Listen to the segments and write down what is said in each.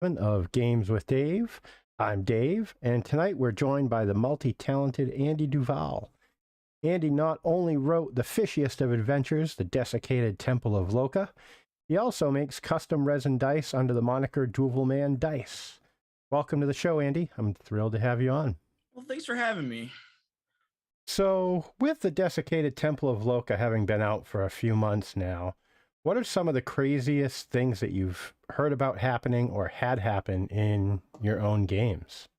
Of Games with Dave. I'm Dave, and tonight we're joined by the multi-talented Andy Duvall. Andy not only wrote the fishiest of adventures, the Desiccated Temple of Locha, he also makes custom resin dice under the moniker Duval Man Dice. Welcome to the show, Andy. I'm thrilled to have you on. Well, thanks for having me. So, with the Desiccated Temple of Locha having been out for a few months now, what are some of the craziest things that you've heard about happening or had happen in your own games?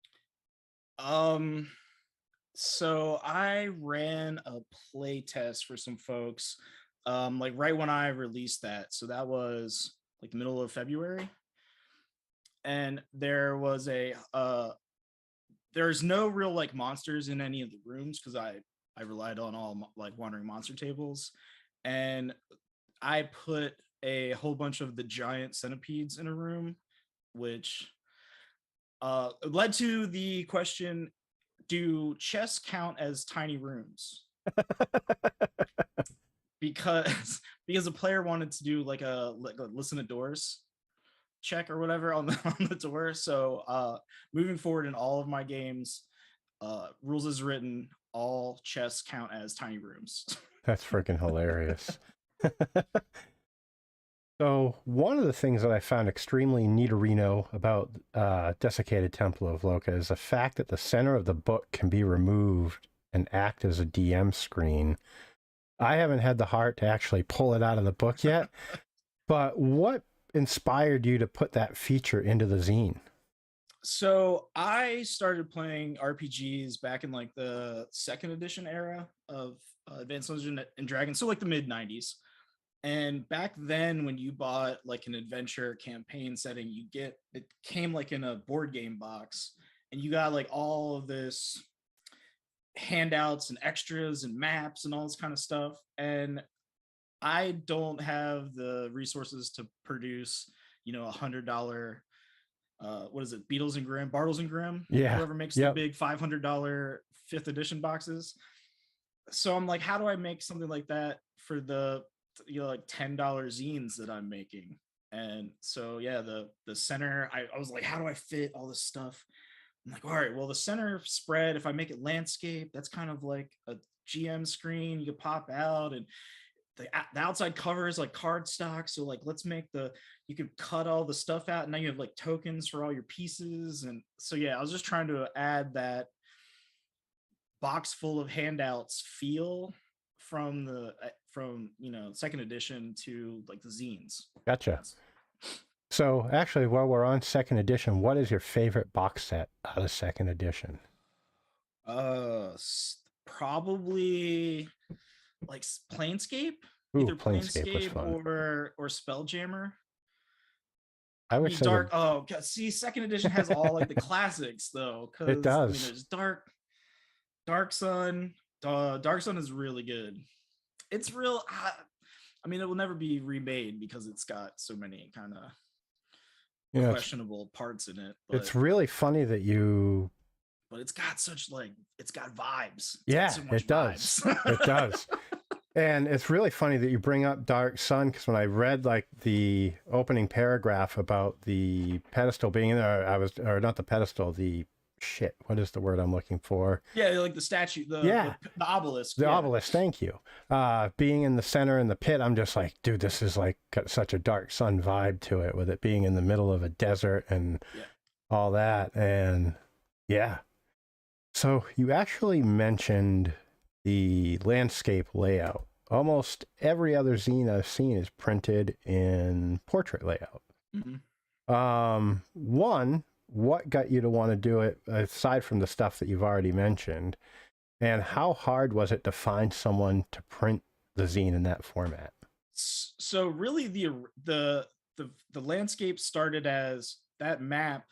Um, so I ran a play test for some folks, like right when I released that. So that was like the middle of February, and there's no real like monsters in any of the rooms because I relied on all like wandering monster tables, and I put a whole bunch of the giant centipedes in a room, which led to the question, do chests count as tiny rooms? Because because a player wanted to do like a listen to doors check or whatever on the on the door. So moving forward in all of my games, rules is written, all chests count as tiny rooms. That's freaking hilarious. So, one of the things that I found extremely neaterino about Desiccated Temple of Locha is the fact that the center of the book can be removed and act as a DM screen. I haven't had the heart to actually pull it out of the book yet, but what inspired you to put that feature into the zine? So I started playing RPGs back in like the second edition era of Advanced Dungeons and Dragons, so like the mid 90s. And back then, when you bought like an adventure campaign setting, it came like in a board game box, and you got like all of this handouts and extras and maps and all this kind of stuff. And I don't have the resources to produce, $100 what is it, Beatles and Grimm, Bartles and Grimm, Yeah. whoever makes the Yep. big $500 fifth edition boxes. So I'm like, how do I make something like that for the like $10 zines that I'm making? And so yeah, the center, I was like, how do I fit all this stuff? I'm like, all right, well, the center spread, if I make it landscape, that's kind of like a GM screen you could pop out, and the outside cover is like cardstock. So like, let's make you could cut all the stuff out, and now you have like tokens for all your pieces. And so yeah, I was just trying to add that box full of handouts feel from second edition to like the zines. Gotcha. That's So, actually, while we're on second edition, what is your favorite box set out of second edition? uh probably like Planescape, Ooh, either Planescape was Planescape fun. or Spelljammer. I I would mean, say that Dark. Oh, see, second edition has all like the classics though, it because I mean, does. there's Dark Sun. Dark Sun is really good. It's real. I mean, it will never be remade because it's got so many kind of You know, questionable parts in it. it's really funny that you. But it's got such like it's got vibes. It's got Yeah, so much it does. It vibes. does. And it's really funny that you bring up Dark Sun, because when I read like the opening paragraph about the pedestal being in there, or not the pedestal, the shit. What is the word I'm looking for? Yeah, like the statue, the Yeah, the obelisk. the Yeah, obelisk. Thank you. Being in the center in the pit, I'm just like, dude, this is like got such a Dark Sun vibe to it, with it being in the middle of a desert and yeah. all that. And yeah, so you actually mentioned the landscape layout. Almost every other zine I've seen is printed in portrait layout. Mm-hmm. One, what got you to want to do it aside from the stuff that you've already mentioned? And how hard was it to find someone to print the zine in that format? So really, the landscape started as that map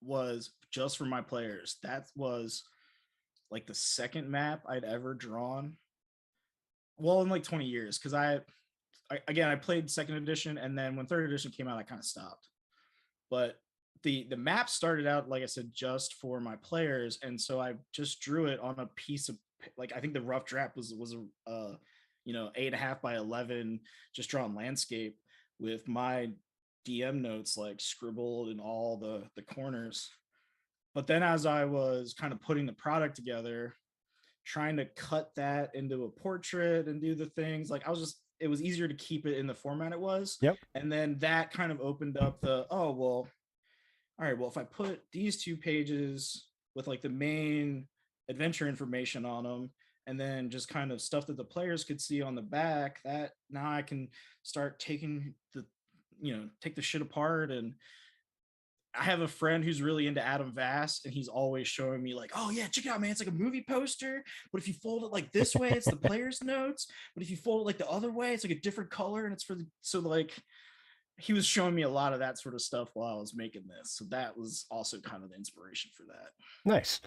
was just for my players. That was like the second map I'd ever drawn. Well, in like 20 years, because I played second edition, and then when third edition came out, I kind of stopped. But the map started out, like I said, just for my players, and so I just drew it on a piece of, like, I think the rough draft was a 8.5 by 11 just drawn landscape with my DM notes like scribbled in all the corners. But then as I was kind of putting the product together, trying to cut that into a portrait and do the things, like I was just, it was easier to keep it in the format it was. Yep. And then that kind of opened up the, oh well, all right, well, if I put these 2 pages with like the main adventure information on them, and then just kind of stuff that the players could see on the back, that now I can start taking the, take the shit apart. And I have a friend who's really into Adam Vast, and he's always showing me like, oh yeah, check it out, man. It's like a movie poster, but if you fold it like this way, it's the player's notes. But if you fold it like the other way, it's like a different color, and it's for the, so like he was showing me a lot of that sort of stuff while I was making this. So that was also kind of the inspiration for that. Nice.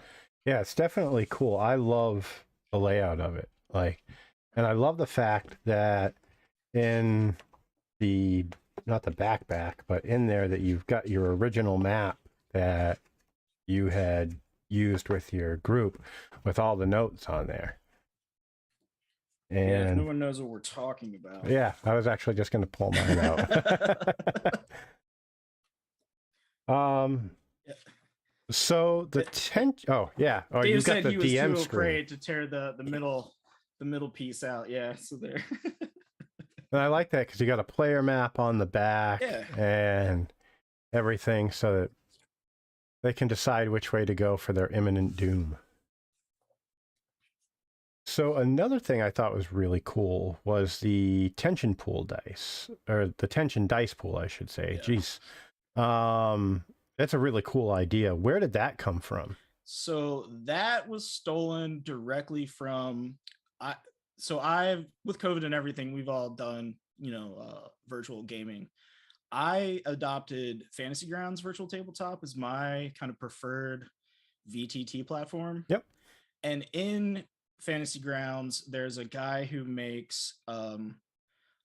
Yeah, it's definitely cool. I love the layout of it. Like, and I love the fact that in the, not the backpack, but in there that you've got your original map that you had used with your group with all the notes on there. And yeah, no one knows what we're talking about. Yeah, I was actually just going to pull mine out. Yeah. So the oh yeah, oh Dave you got said the he was DM too screen. afraid to tear the middle piece out. Yeah, so there. And I like that because you got a player map on the back, Yeah. and everything, so that they can decide which way to go for their imminent doom. So another thing I thought was really cool was the tension pool dice, or the tension dice pool, I should say. Yeah. Jeez. That's a really cool idea. Where did that come from? So that was stolen directly from I've, with COVID and everything, we've all done, virtual gaming. I adopted Fantasy Grounds Virtual Tabletop as my kind of preferred VTT platform. Yep. And in Fantasy Grounds, there's a guy who makes a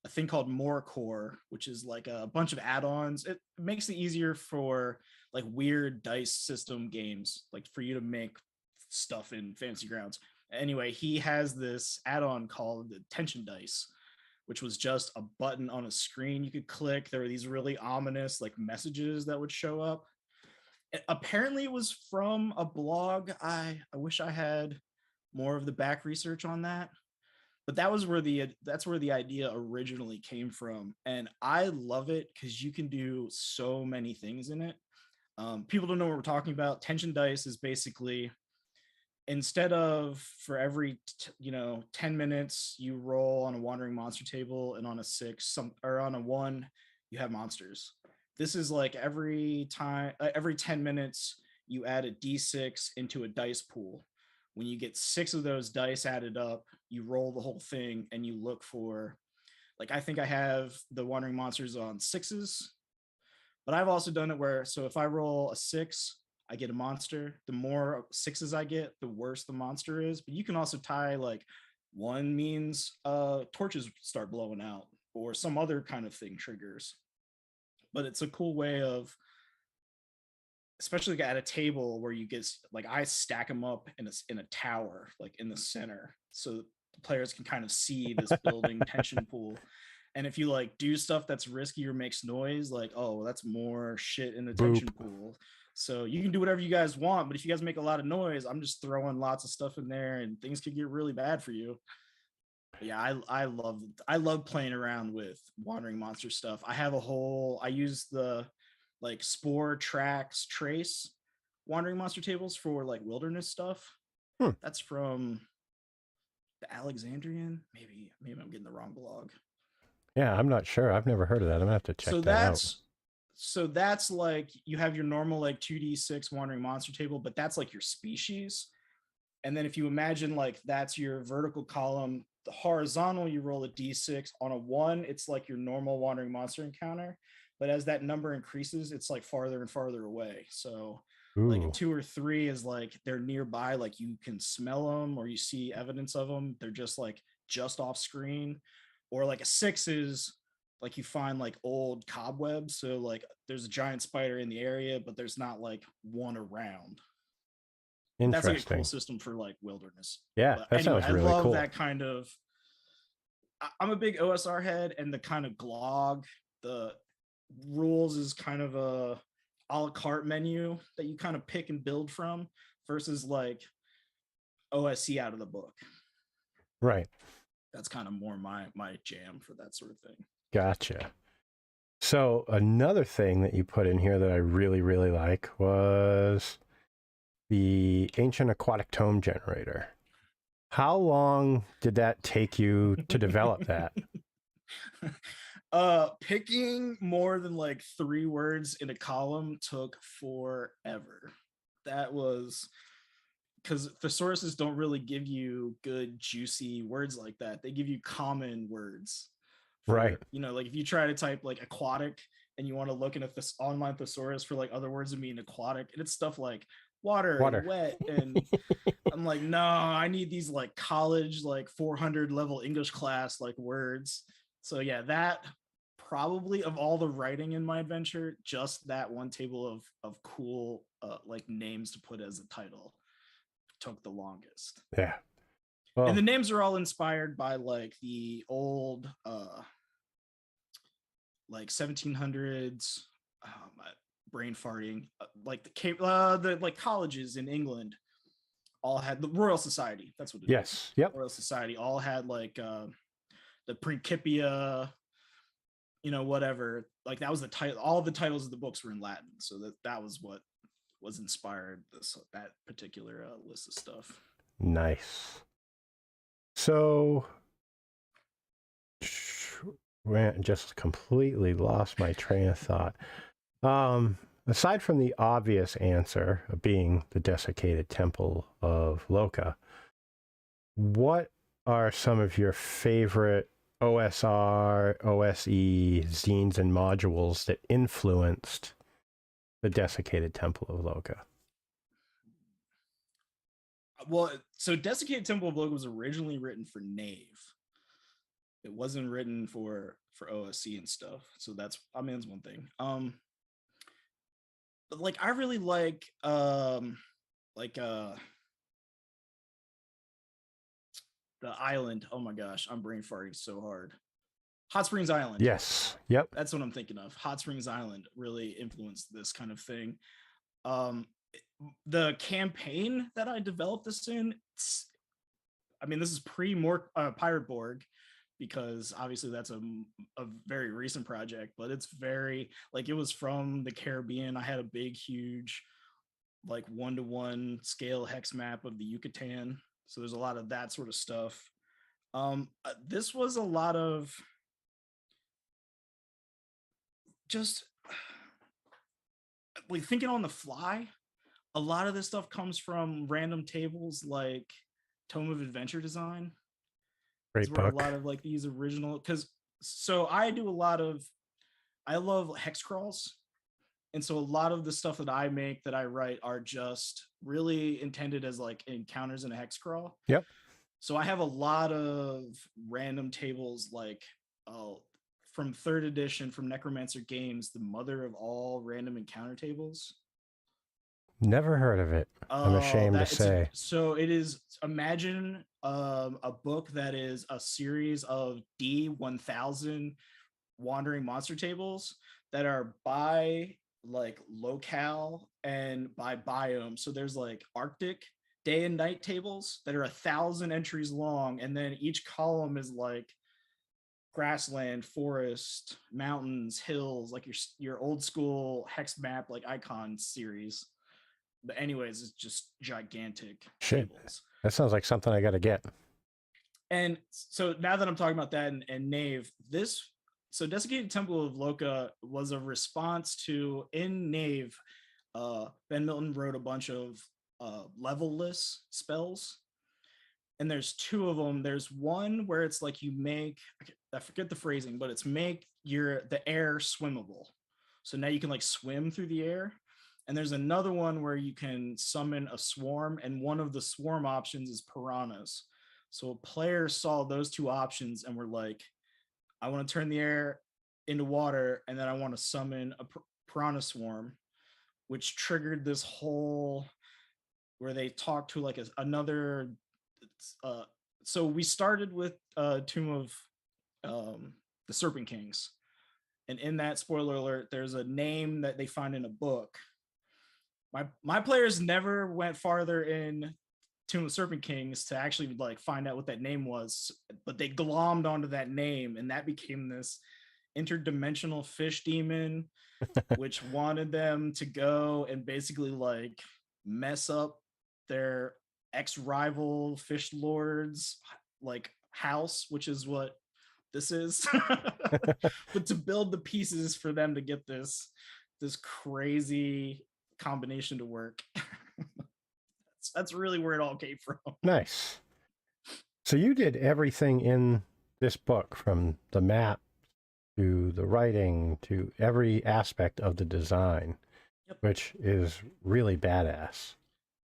thing called Morecore, which is like a bunch of add-ons. It makes it easier for like weird dice system games, like for you to make stuff in Fantasy Grounds. Anyway, he has this add-on called the Tension Dice, which was just a button on a screen you could click. There were these really ominous like messages that would show up. Apparently it was from a blog. I wish I had more of the back research on that, but that's where the idea originally came from. And I love it because you can do so many things in it. People don't know what we're talking about. Tension dice is basically, instead of for every 10 minutes you roll on a wandering monster table, and on a 6 or on a 1 you have monsters. This is like every 10 minutes you add a d6 into a dice pool. When you get 6 of those dice added up, you roll the whole thing and you look for, like, I think I have the wandering monsters on 6s, but I've also done it where, so if I roll a 6, I get a monster. The more 6s I get, the worse the monster is. But you can also tie like 1 means torches start blowing out, or some other kind of thing triggers. But it's a cool way of, especially at a table where you get, like, I stack them up in a tower, like in the center, so the players can kind of see this building tension pool. And if you like do stuff that's risky or makes noise, like, oh, that's more shit in the tension pool. So you can do whatever you guys want, but if you guys make a lot of noise, I'm just throwing lots of stuff in there and things could get really bad for you. But yeah, I love playing around with wandering monster stuff. I use the like Spore, Tracks, Trace wandering monster tables for like wilderness stuff. That's from the Alexandrian. Maybe I'm getting the wrong blog. Yeah, I'm not sure. I've never heard of that. I'm gonna have to check that out. So that's like, you have your normal like 2d6 wandering monster table, but that's like your species. And then if you imagine like that's your vertical column, the horizontal, you roll a d6. On a 1, it's like your normal wandering monster encounter. But as that number increases, it's like farther and farther away. So like a 2 or 3 is like they're nearby, like you can smell them or you see evidence of them. They're just like just off screen. Or like a 6 is like you find like old cobwebs. So like there's a giant spider in the area, but there's not like one around. That's like a cool system for like wilderness. Yeah, but that anyway, sounds really cool. I love that kind of. I'm a big OSR head, and the kind of glog, rules is kind of a la carte menu that you kind of pick and build from versus like OSC out of the book. Right. That's kind of more my jam for that sort of thing. Gotcha. So another thing that you put in here that I really, really like was the Ancient Aquatic Tome Generator. How long did that take you to develop that? Picking more than like 3 words in a column took forever. That was because thesauruses don't really give you good juicy words like that. They give you common words for, Right. like if you try to type like aquatic and you want to look in this online thesaurus for like other words that mean aquatic, and it's stuff like water and Water. wet, and I'm like, no, I need these like college like 400 level English class like words. So yeah, that probably of all the writing in my adventure, just that one table of cool like names to put as a title took the longest. Yeah. And Well, the names are all inspired by like the old like 1700s brain farting like the like colleges in England all had the Royal Society. That's what it is. yes. Yep. Royal Society all had like the Principia, whatever. Like that was the title. All the titles of the books were in Latin, so that was what was inspired that particular list of stuff. Nice. So, just completely lost my train of thought. Aside from the obvious answer of being the Desiccated Temple of Locha, what are some of your favorite OSR, OSE zines and modules that influenced the Desiccated Temple of Locha? Well, so Desiccated Temple of Locha was originally written for Knave. It wasn't written for OSC and stuff. So that's one thing. But like I really like the island. Oh my gosh, I'm brain farting so hard. Hot Springs Island. Yes. Yep. That's what I'm thinking of. Hot Springs Island really influenced this kind of thing. Um, the campaign that I developed this in, this is pre-more Pirate Borg, because obviously that's a very recent project, but it's very like it was from the Caribbean. I had a big, huge, like 1-to-1 scale hex map of the Yucatan. So there's a lot of that sort of stuff. This was a lot of just like thinking on the fly. A lot of this stuff comes from random tables like Tome of Adventure Design. Great Where a book. lot of like these original, because so I do a lot of, I love hex crawls. And so a lot of the stuff that I make, that I write, are just really intended as like encounters in a hex crawl. Yep. So I have a lot of random tables like from 3rd edition from Necromancer Games, the mother of all random encounter tables. Never heard of it. I'm ashamed to say. So it is, imagine a book that is a series of D1000 wandering monster tables that are by like locale and by biome. So there's like Arctic day and night tables that are 1,000 entries long, and then each column is like grassland, forest, mountains, hills, like your old school hex map like icon series. But anyways, it's just gigantic Shit. tables. That sounds like something I got to get. And so now that I'm talking about that and Knave, so Desiccated Temple of Locha was a response to, in Knave, Ben Milton wrote a bunch of level-less spells. And there's 2 of them. There's one where it's like you make, I forget the phrasing, but it's make the air swimmable. So now you can like swim through the air. And there's another one where you can summon a swarm, and one of the swarm options is piranhas. So players saw those 2 options and were like, I want to turn the air into water, and then I want to summon a piranha swarm, which triggered this whole where they talked to like another. So we started with Tomb of the Serpent Kings, And in that, spoiler alert, there's a name that they find in a book. My players never went farther in Tomb of Serpent Kings to actually like find out what that name was, but they glommed onto that name, and that became this interdimensional fish demon, which wanted them to go and basically like mess up their ex-rival fish lord's like house, which is what this is. But to build the pieces for them to get this crazy combination to work. That's really where it all came from. Nice. So you did everything in this book, from the map to the writing to every aspect of the design, Yep. which is really badass.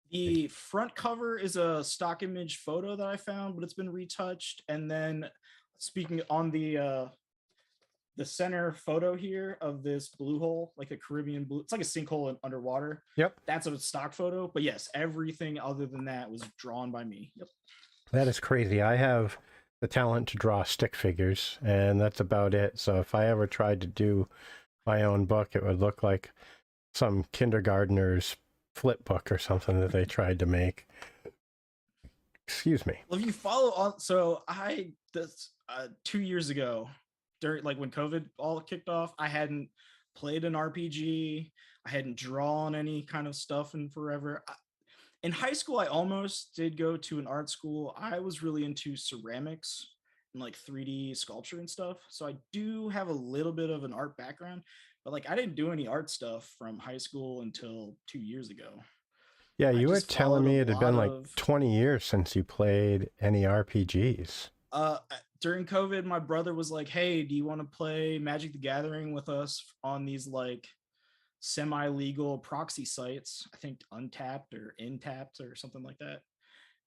The front cover is a stock image photo that I found, but it's been retouched. And then speaking on the center photo here of this blue hole, like a Caribbean blue, it's like a sinkhole underwater. Yep. That's a stock photo. But yes, everything other than that was drawn by me. Yep. That is crazy. I have the talent to draw stick figures, and that's about it. So if I ever tried to do my own book, it would look like some kindergartner's flip book or something that they tried to make. Excuse me. Well, if you follow on, so I this 2 years ago, during like when COVID all kicked off, I hadn't played an RPG. I hadn't drawn any kind of stuff in forever. In high school, I almost did go to an art school. I was really into ceramics and like 3D sculpture and stuff. So I do have a little bit of an art background, but like I didn't do any art stuff from high school until 2 years ago. Yeah, I you were just telling followed a me it had lot been like of 20 years since you played any RPGs. uh during COVID, my brother was like, "Hey, do you want to play Magic the Gathering with us on these like semi-legal proxy sites? I think Untapped or Intapped or something like that."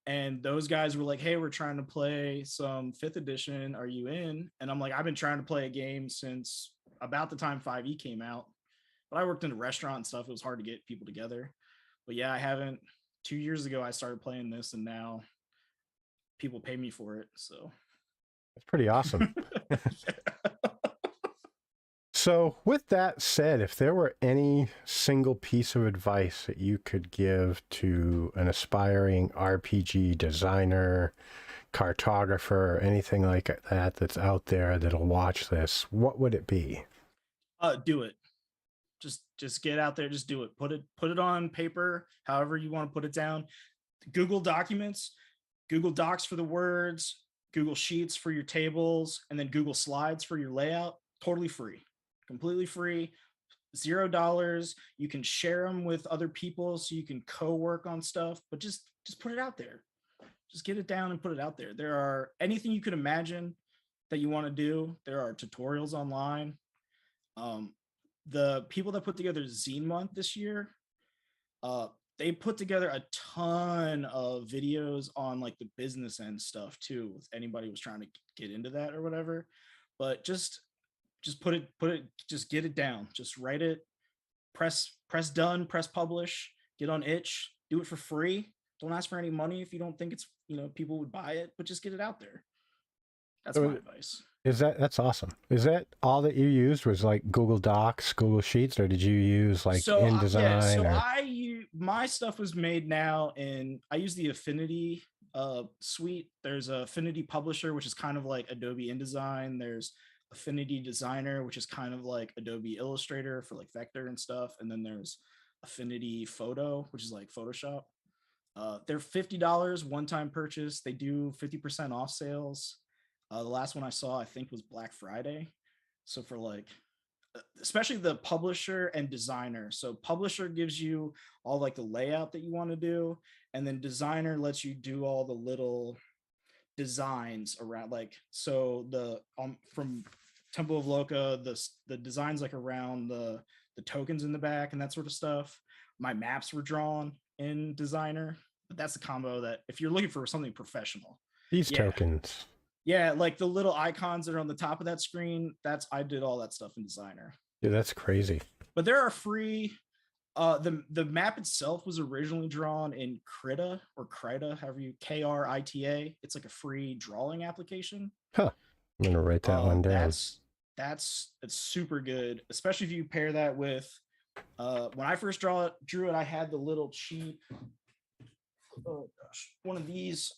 And those guys were like, "Hey, we're trying to play some 5th edition. Are you in?" And I'm like, "I've been trying to play a game since about the time 5e came out." But I worked in a restaurant and stuff. It was hard to get people together. But yeah, I haven't. 2 years ago, I started playing this, and now people pay me for it. So That's pretty awesome. So, with that said, if there were any single piece of advice that you could give to an aspiring RPG designer, cartographer, or anything like that that's out there that'll watch this, what would it be? do it. Just get out there, just do it. Put it on paper, however you want to put it down. Google Documents, Google Docs for the words, Google Sheets for your tables, and then Google Slides for your layout. Totally free, completely free, $0. You can share them with other people so you can co-work on stuff, but just put it out there. Just get it down and put it out there. There are anything you could imagine that you want to do. There are tutorials online. The people that put together Zine Month this year, uh, they put together a ton of videos on like the business end stuff too. If anybody was trying to get into that or whatever, but just just get it down. Just write it, press done, press publish, get on itch, do it for free. Don't ask for any money if you don't think it's, people would buy it, but just get it out there. That's my So advice. that's awesome. Is that all that you used was like Google Docs, Google Sheets, or did you use like So InDesign? so or... my stuff was made now, and I use the Affinity suite. There's a Affinity Publisher, which is kind of like Adobe InDesign. There's Affinity Designer, which is kind of like Adobe Illustrator for like vector and stuff, and then there's Affinity Photo, which is like Photoshop. They're $50 one-time purchase. They do 50% off sales. The last one I saw, I think, was Black Friday. So for like, especially the publisher and designer. So publisher gives you all like the layout that you want to do, and then designer lets you do all the little designs around. Like, so the from Temple of Locha, the designs like around the tokens in the back and that sort of stuff. My maps were drawn in designer, but that's a combo that if you're looking for something professional, These yeah. tokens. Yeah, like the little icons that are on the top of that screen, I did all that stuff in designer. Yeah, that's crazy. But there are free. The map itself was originally drawn in Krita or Krita, however you Krita. It's like a free drawing application. Huh. I'm gonna write that one down. it's super good, especially if you pair that with when I first drew it, I had the little cheap oh gosh, one of these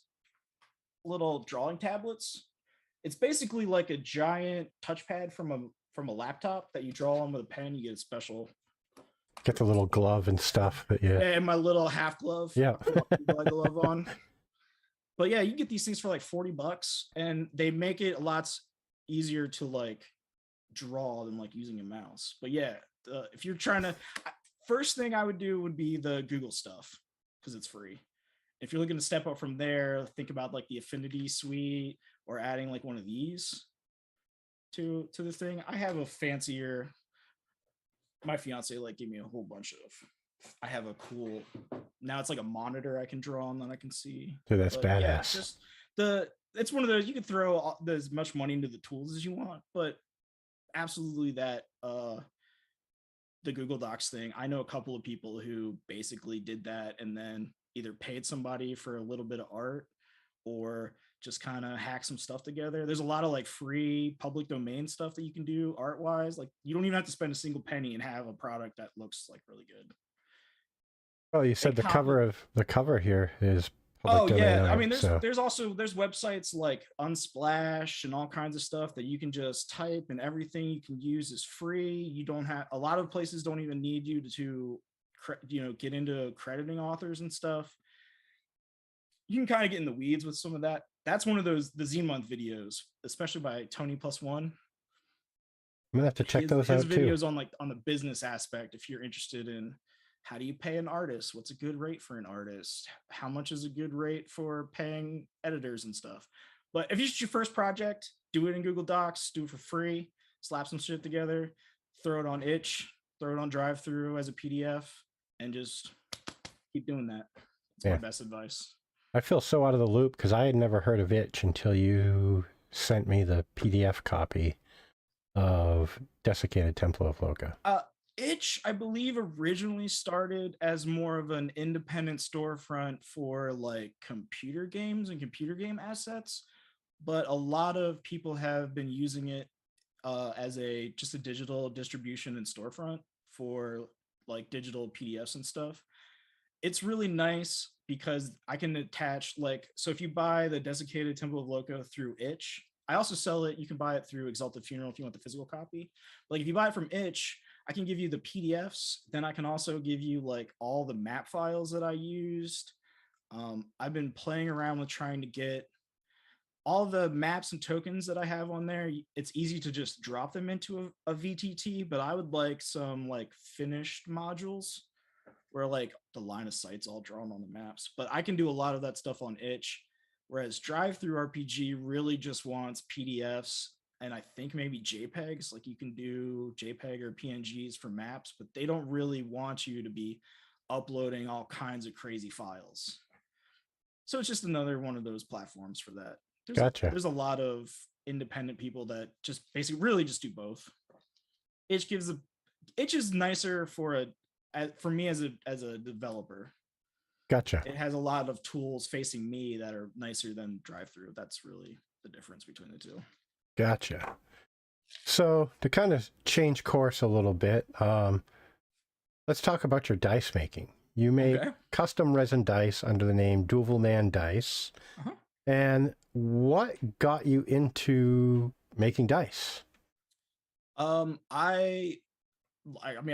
little drawing tablets. It's basically like a giant touchpad from a laptop that you draw on with a pen. You get a special Get the little glove and stuff that you. and my little half glove, Yeah. glove on. But yeah, you get these things for like $40, and they make it a lot easier to like draw than like using a mouse. But yeah, if you're trying to, first thing I would do would be the Google stuff because it's free. If you're looking to step up from there, think about like the Affinity Suite or adding like one of these to the thing. I have a fancier. My fiance like gave me a whole bunch of. I have a cool. Now it's like a monitor I can draw on that I can see. Dude, that's But badass. yeah, just it's one of those you can throw as much money into the tools as you want, but absolutely that the Google Docs thing. I know a couple of people who basically did that and then either paid somebody for a little bit of art or just kind of hack some stuff together. There's a lot of like free public domain stuff that you can do art wise. Like you don't even have to spend a single penny and have a product that looks like really good. Oh, you said the cover here is public domain. Yeah, art, I mean so. there's websites like Unsplash and all kinds of stuff that you can just type, and everything you can use is free. You don't have, a lot of places don't even need you to get into crediting authors and stuff. You can kind of get in the weeds with some of that. That's one of those the Zine Month videos, especially by Tony Plus One. I'm gonna have to check those out too. His videos on the business aspect, if you're interested in how do you pay an artist, what's a good rate for an artist, how much is a good rate for paying editors and stuff. But if it's your first project, do it in Google Docs, do it for free, slap some shit together, throw it on Itch, throw it on Drive-Thru as a PDF, and just keep doing that. That's my best advice. I feel so out of the loop because I had never heard of Itch until you sent me the PDF copy of Desiccated Temple of Locha. Itch, I believe, originally started as more of an independent storefront for like computer games and computer game assets, but a lot of people have been using it as just a digital distribution and storefront for like digital PDFs and stuff. It's really nice because I can attach so if you buy the Desiccated Temple of Locha through Itch, I also sell it. You can buy it through Exalted Funeral if you want the physical copy. Like if you buy it from Itch, I can give you the PDFs. Then I can also give you like all the map files that I used. I've been playing around with trying to get all the maps and tokens that I have on there. It's easy to just drop them into a VTT, but I would like some like finished modules where like the line of sight's all drawn on the maps. But I can do a lot of that stuff on Itch. Whereas Drive-Thru RPG really just wants PDFs and I think maybe JPEGs. Like you can do JPEG or PNGs for maps, but they don't really want you to be uploading all kinds of crazy files. So it's just another one of those platforms for that. Gotcha. There's a lot of independent people that just basically really just do both. Itch is nicer for me as a developer. Gotcha. It has a lot of tools facing me that are nicer than Drive-Thru. That's really the difference between the two. Gotcha. So to kind of change course a little bit, let's talk about your dice making. You make custom resin dice under the name Duvall Man Dice. Uh-huh. And what got you into making dice? I mean,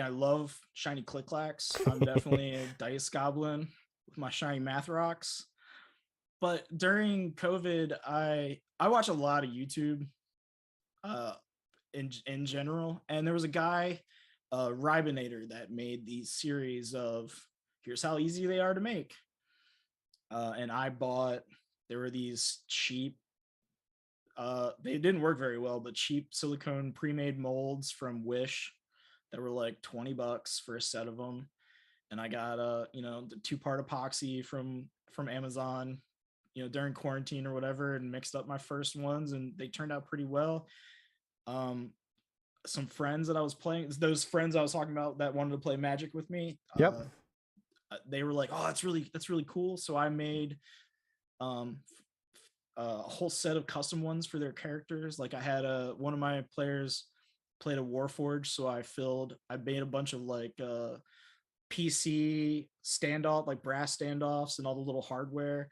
I love shiny click-clacks. I'm definitely a dice goblin with my shiny math rocks. But during COVID, I watch a lot of YouTube in general. And there was a guy, Ribinator, that made these series of here's how easy they are to make. And there were these cheap, they didn't work very well, but cheap silicone pre-made molds from Wish that were like $20 for a set of them. And I got the 2-part epoxy from Amazon, during quarantine or whatever, and mixed up my first ones, and they turned out pretty well. Some friends that I was playing, those friends I was talking about that wanted to play Magic with me. Yep. They were like, "Oh, that's really cool." So I made a whole set of custom ones for their characters. Like I had one of my players played a Warforged, so I made a bunch of like PC standoff, like brass standoffs and all the little hardware,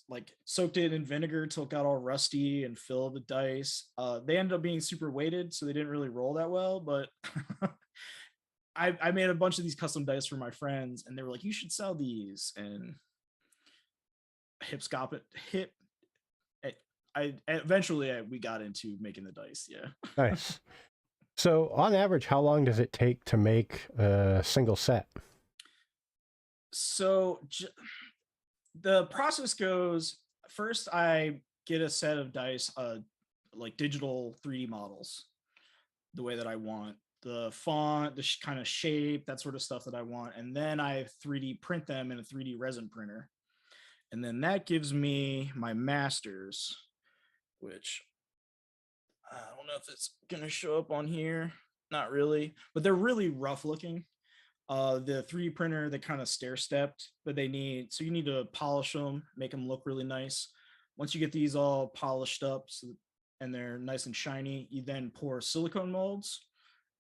like soaked it in vinegar till it got all rusty and filled the dice. They ended up being super weighted, so they didn't really roll that well, but I made a bunch of these custom dice for my friends, and they were like, "You should sell these." And hip. We got into making the dice. Yeah. Nice. So, on average, how long does it take to make a single set? So the process goes, first I get a set of dice, like digital 3D models, the way that I want, the font, the kind of shape, that sort of stuff that I want, and then I 3D print them in a 3D resin printer, and then that gives me my masters, which I don't know if it's gonna show up on here, not really, but they're really rough looking. The 3D printer, they kind of stair stepped, but you need to polish them, make them look really nice. Once you get these all polished up, and they're nice and shiny, you then pour silicone molds,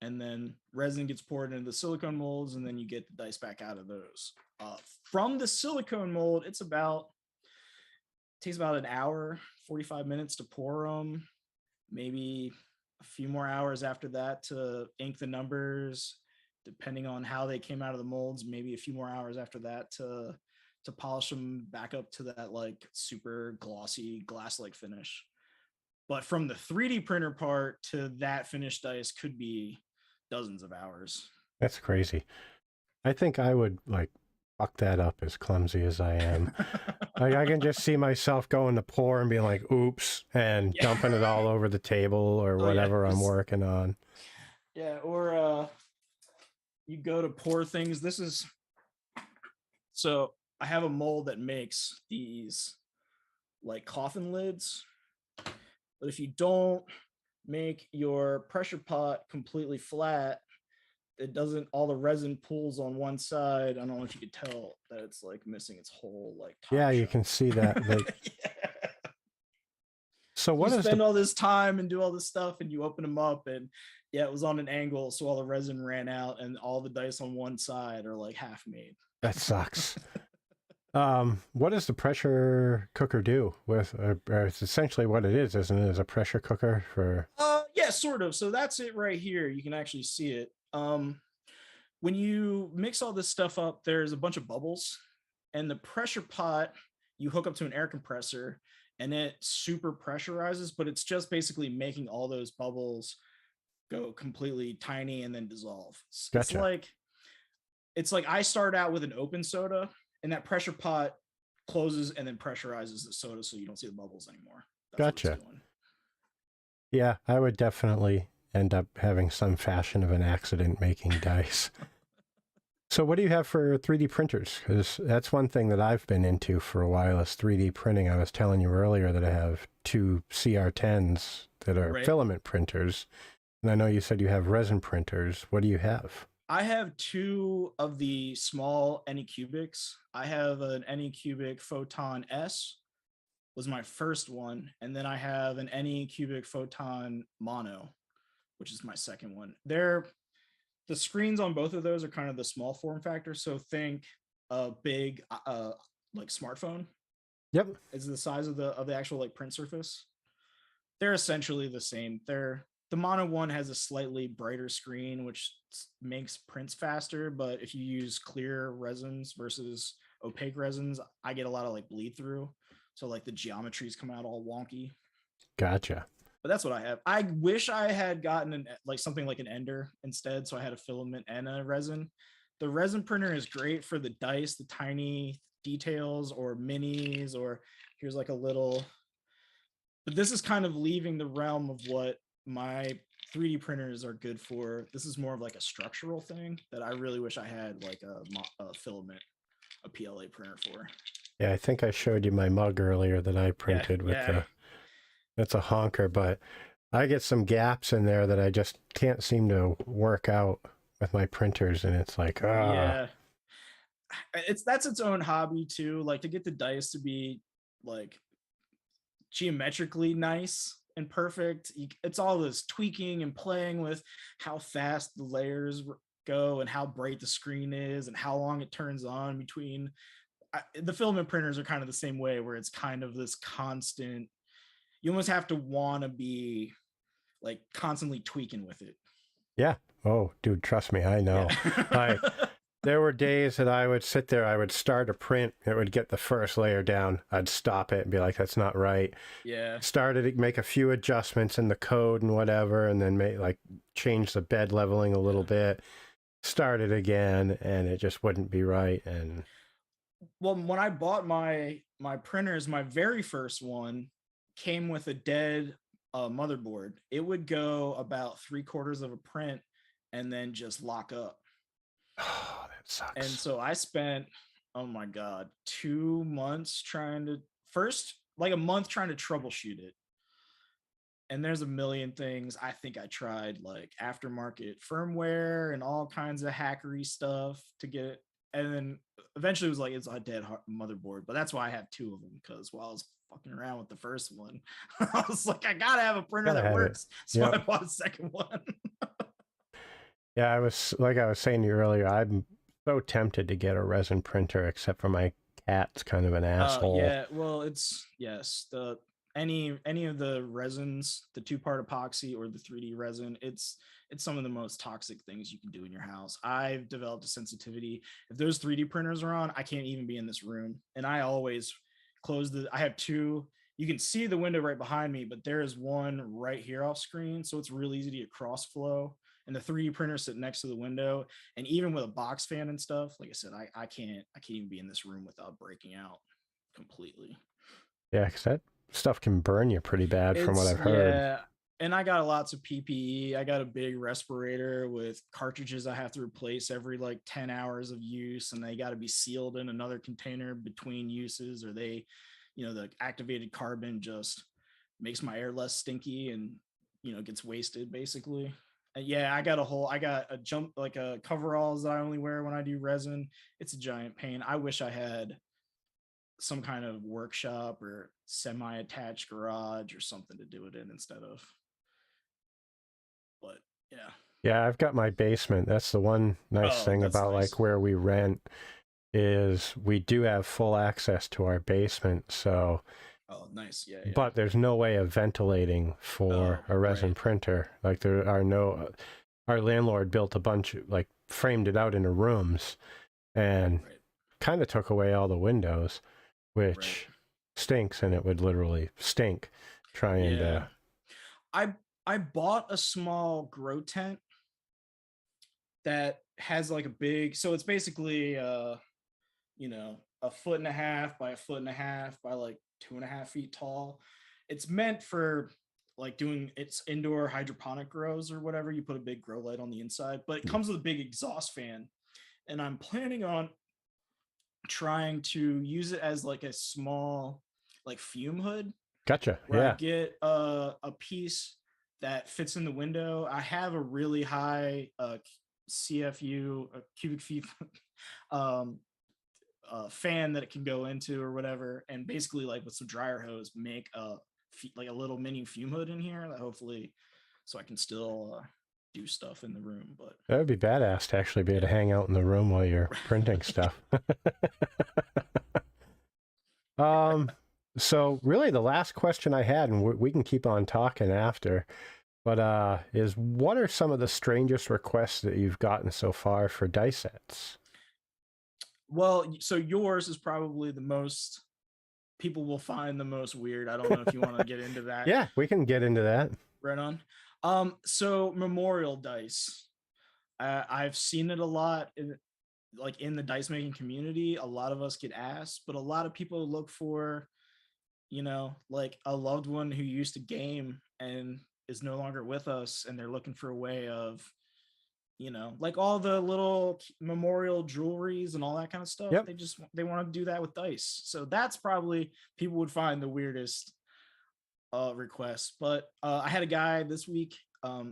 and then resin gets poured into the silicone molds, and then you get the dice back out of those. From the silicone mold, takes about an hour, 45 minutes to pour them, maybe a few more hours after that to ink the numbers, depending on how they came out of the molds, maybe a few more hours after that to polish them back up to that like super glossy glass-like finish. But from the 3D printer part to that finished dice could be dozens of hours. That's crazy. I think I would like fuck that up as clumsy as I am. Like I can just see myself going to pour and being like, oops, and dumping it all over the table or whatever I'm working on. Yeah, or you go to pour things. So I have a mold that makes these like coffin lids, but if you don't make your pressure pot completely flat, it doesn't, all the resin pools on one side. I don't know if you could tell that it's like missing its whole like top. Yeah, you can see that. Like, yeah. So what you is spend all this time and do all this stuff, and you open them up, and yeah, it was on an angle, so all the resin ran out, and all the dice on one side are like half made. That sucks. What does the pressure cooker do with? Or it's essentially what it is, isn't it? Is a pressure cooker for? Yeah, sort of. So that's it right here. You can actually see it. When you mix all this stuff up, there's a bunch of bubbles, and the pressure pot you hook up to an air compressor, and it super pressurizes, but it's just basically making all those bubbles go completely tiny and then dissolve. Gotcha. It's like I start out with an open soda, and that pressure pot closes and then pressurizes the soda so you don't see the bubbles anymore. That's gotcha. Yeah, I would definitely end up having some fashion of an accident making dice. So what do you have for 3D printers? Because that's one thing that I've been into for a while is 3D printing. I was telling you earlier that I have 2 CR10s that are filament printers. And I know you said you have resin printers. What do you have? I have 2 of the small Anycubics. I have an Anycubic Photon S, was my first one. And then I have an Anycubic Photon Mono, which is my second one. The screens on both of those are kind of the small form factor. So think a big like smartphone. Yep. Is the size of the actual like print surface. They're essentially the same. The mono one has a slightly brighter screen, which makes prints faster. But if you use clear resins versus opaque resins, I get a lot of like bleed through. So like the geometries come out all wonky. Gotcha. But that's what I have. I wish I had gotten something like an ender instead. So I had a filament and a resin. The resin printer is great for the dice, the tiny details or minis, or here's like a little, but this is kind of leaving the realm of what my 3D printers are good for. This is more of like a structural thing that I really wish I had like a filament, a PLA printer for. Yeah, I think I showed you my mug earlier that I printed with the, it's a honker, but I get some gaps in there that I just can't seem to work out with my printers, and it's like, yeah, that's its own hobby too. Like to get the dice to be like geometrically nice and perfect. It's all this tweaking and playing with how fast the layers go and how bright the screen is and how long it turns on between. The filament printers are kind of the same way, where it's kind of this constant, you almost have to want to be like constantly tweaking with it. Yeah. Oh, dude, trust me, I know. Yeah. There were days that I would sit there, I would start a print, it would get the first layer down, I'd stop it and be like, that's not right. Yeah. Started to make a few adjustments in the code and whatever, and then change the bed leveling a little bit, started again, and it just wouldn't be right. And well, when I bought my printers, my very first one came with a dead motherboard. It would go about 3/4 of a print and then just lock up. oh, that sucks. And so I spent, oh my God, 2 months like a month trying to troubleshoot it. And there's a million things I think I tried, like aftermarket firmware and all kinds of hackery stuff to get it. And then eventually it was like, it's a dead motherboard. But that's why I have two of them, because while I was fucking around with the first one, I was like, I gotta have a printer that works. So I bought a second one. Yeah, I was saying to you earlier, I'm so tempted to get a resin printer, except for my cat's kind of an asshole. Yeah, well, it's any of the resins, the 2-part epoxy or the 3D resin, it's some of the most toxic things you can do in your house. I've developed a sensitivity. If those 3D printers are on, I can't even be in this room. And I always I have two. You can see the window right behind me, but there is one right here off screen. So it's real easy to get cross flow. And the 3D printer sit next to the window. And even with a box fan and stuff, like I said, I can't even be in this room without breaking out completely. Yeah, because that stuff can burn you pretty bad from what I've heard. Yeah. And I got lots of PPE. I got a big respirator with cartridges I have to replace every like 10 hours of use, and they got to be sealed in another container between uses, or they, the activated carbon just makes my air less stinky and, gets wasted basically. And yeah, I got a coveralls that I only wear when I do resin. It's a giant pain. I wish I had some kind of workshop or semi-attached garage or something to do it in instead of. But yeah, I've got my basement. That's the one nice thing about nice. Like where we rent is we do have full access to our basement. So nice. Yeah, but there's no way of ventilating for a resin printer. Like there are no, our landlord built a bunch, like framed it out into rooms and kind of took away all the windows, which stinks, and it would literally stink trying to. I bought a small grow tent that has like a big, so it's basically a 1.5 by 1.5 by like 2.5 feet tall. It's meant for like doing its indoor hydroponic grows or whatever. You put a big grow light on the inside, but it comes with a big exhaust fan, and I'm planning on trying to use it as like a small like fume hood. Gotcha. Where I get a piece that fits in the window. I have a really high CFU, a cubic feet fan that it can go into or whatever, and basically like with some dryer hose make like a little mini fume hood in here that hopefully, so I can still do stuff in the room. But that would be badass to actually be able to hang out in the room while you're printing stuff. So really the last question I had, and we can keep on talking after, but is what are some of the strangest requests that you've gotten so far for dice sets? Well, so yours is probably the most, people will find the most weird. I don't know if you want to get into that. Yeah, we can get into that. Right on. So memorial dice. I've seen it a lot in the dice making community. A lot of us get asked, but a lot of people look for, like a loved one who used to game and is no longer with us, and they're looking for a way of, like all the little memorial jewelries and all that kind of stuff. Yep. They want to do that with dice. So that's probably, people would find the weirdest request. But I had a guy this week.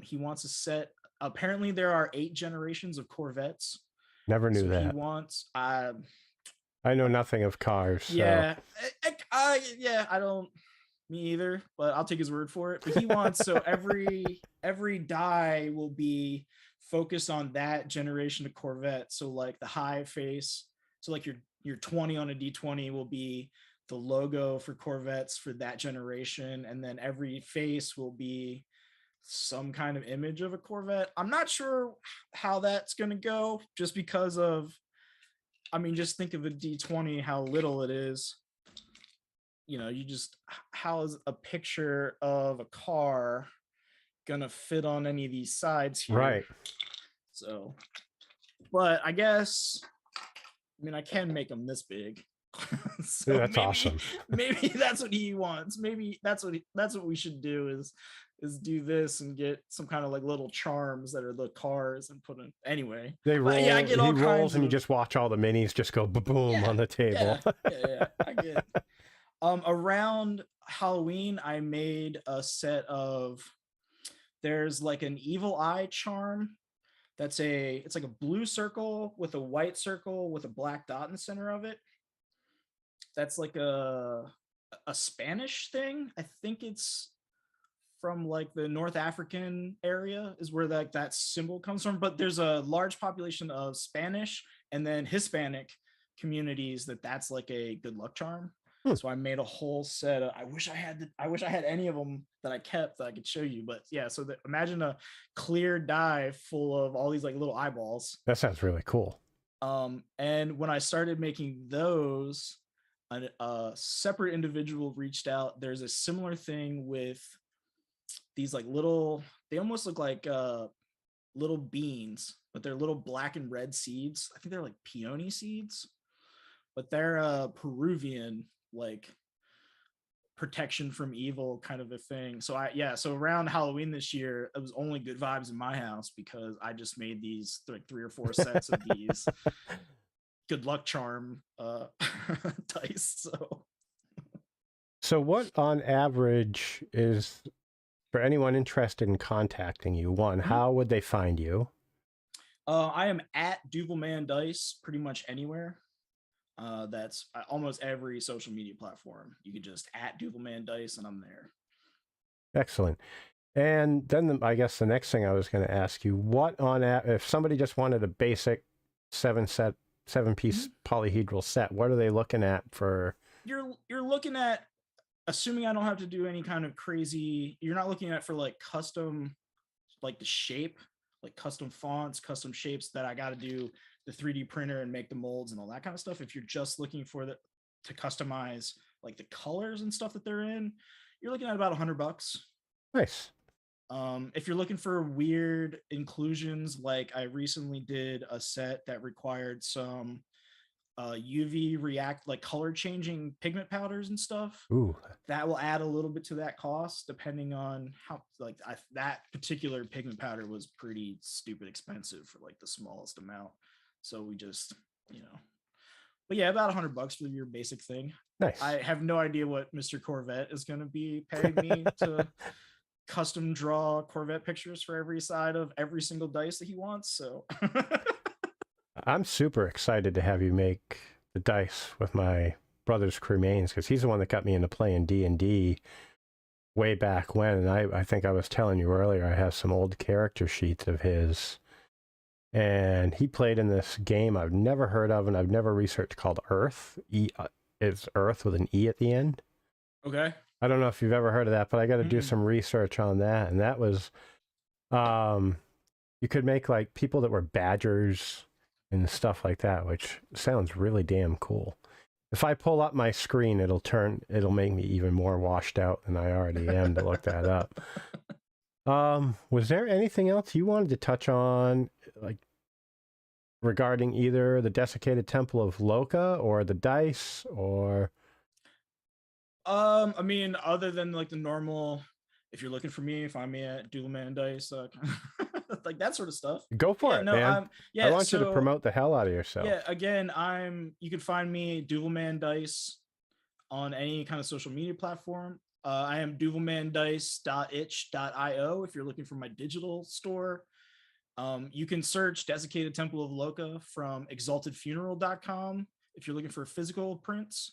He wants a set. Apparently there are 8 generations of Corvettes. Never knew that. He wants. I know nothing of cars. So. Yeah. I don't. Me either, but I'll take his word for it. But he wants, so every die will be focused on that generation of Corvette. So like the high face, so like your 20 on a D20 will be the logo for Corvettes for that generation, and then every face will be some kind of image of a Corvette. I'm not sure how that's going to go, just because of, I mean, just think of a D20, how little it is. You know, you just, how is a picture of a car gonna fit on any of these sides here? Right. So, but I guess, I mean, I can make them this big. Dude, So that's maybe awesome. maybe that's what he wants. Maybe that's what we should do, is do this and get some kind of like little charms that are the cars and put in anyway. They But yeah, I roll, get he all rolls, kinds and you of, just watch all the minis just go boom yeah, on the table. yeah, yeah. I get, around Halloween, I made a set of, there's like an evil eye charm. It's like a blue circle with a white circle with a black dot in the center of it. That's like a Spanish thing. I think it's from like the North African area is where that symbol comes from. But there's a large population of Spanish and then Hispanic communities that's like a good luck charm. Hmm. So I made a whole set of, I wish I had any of them that I kept that I could show you. But yeah, so imagine a clear die full of all these like little eyeballs. That sounds really cool. And when I started making those, a separate individual reached out. There's a similar thing with these like little, they almost look like little beans, but they're little black and red seeds. I think they're like peony seeds, but they're Peruvian, like protection from evil kind of a thing. So so around Halloween this year, it was only good vibes in my house because I just made these like 3 or 4 sets of these good luck charm dice. So, what on average is, for anyone interested in contacting you, one, Mhm. how would they find you? I am at Duvelman Dice pretty much anywhere. That's almost every social media platform. You could just at Duvelman Dice and I'm there. Excellent. And then I guess the next thing I was going to ask you, what on if somebody just wanted a basic 7-piece polyhedral set, what are they looking at for? You're looking at, assuming I don't have to do any kind of crazy, you're not looking at for like custom, like the shape, like custom fonts, custom shapes that I got to do the 3D printer and make the molds and all that kind of stuff. If you're just looking for to customize like the colors and stuff that they're in, you're looking at about $100. Nice. If you're looking for weird inclusions, like I recently did a set that required some UV react, like color changing pigment powders and stuff, Ooh, that will add a little bit to that cost depending on how, like that particular pigment powder was pretty stupid expensive for like the smallest amount. So we just, you know, but yeah, about $100 for your basic thing. nice. I have no idea what Mr. Corvette is going to be paying me to custom draw Corvette pictures for every side of every single dice that he wants. So I'm super excited to have you make the dice with my brother's cremains, because he's the one that got me into playing D&D way back when. And I think I was telling you earlier, I have some old character sheets of his. And he played in this game I've never heard of and I've never researched, called Earth. It's Earth with an E at the end. okay. I don't know if you've ever heard of that, but I got to do some research on that. And that was, you could make like people that were badgers and stuff like that, which sounds really damn cool. If I pull up my screen, it'll make me even more washed out than I already am to look that up. Was there anything else you wanted to touch on, like regarding either the Desiccated Temple of Locha or the dice, or? I mean, other than like the normal, if you're looking for me, find me at Duelman Dice, like that sort of stuff. Go for it, man. Yeah, I want you to so promote the hell out of yourself. yeah, again, you can find me Duvelman Dice on any kind of social media platform. I am duvelmandice.itch.io if you're looking for my digital store. You can search Desiccated Temple of Locha from exaltedfuneral.com if you're looking for physical prints.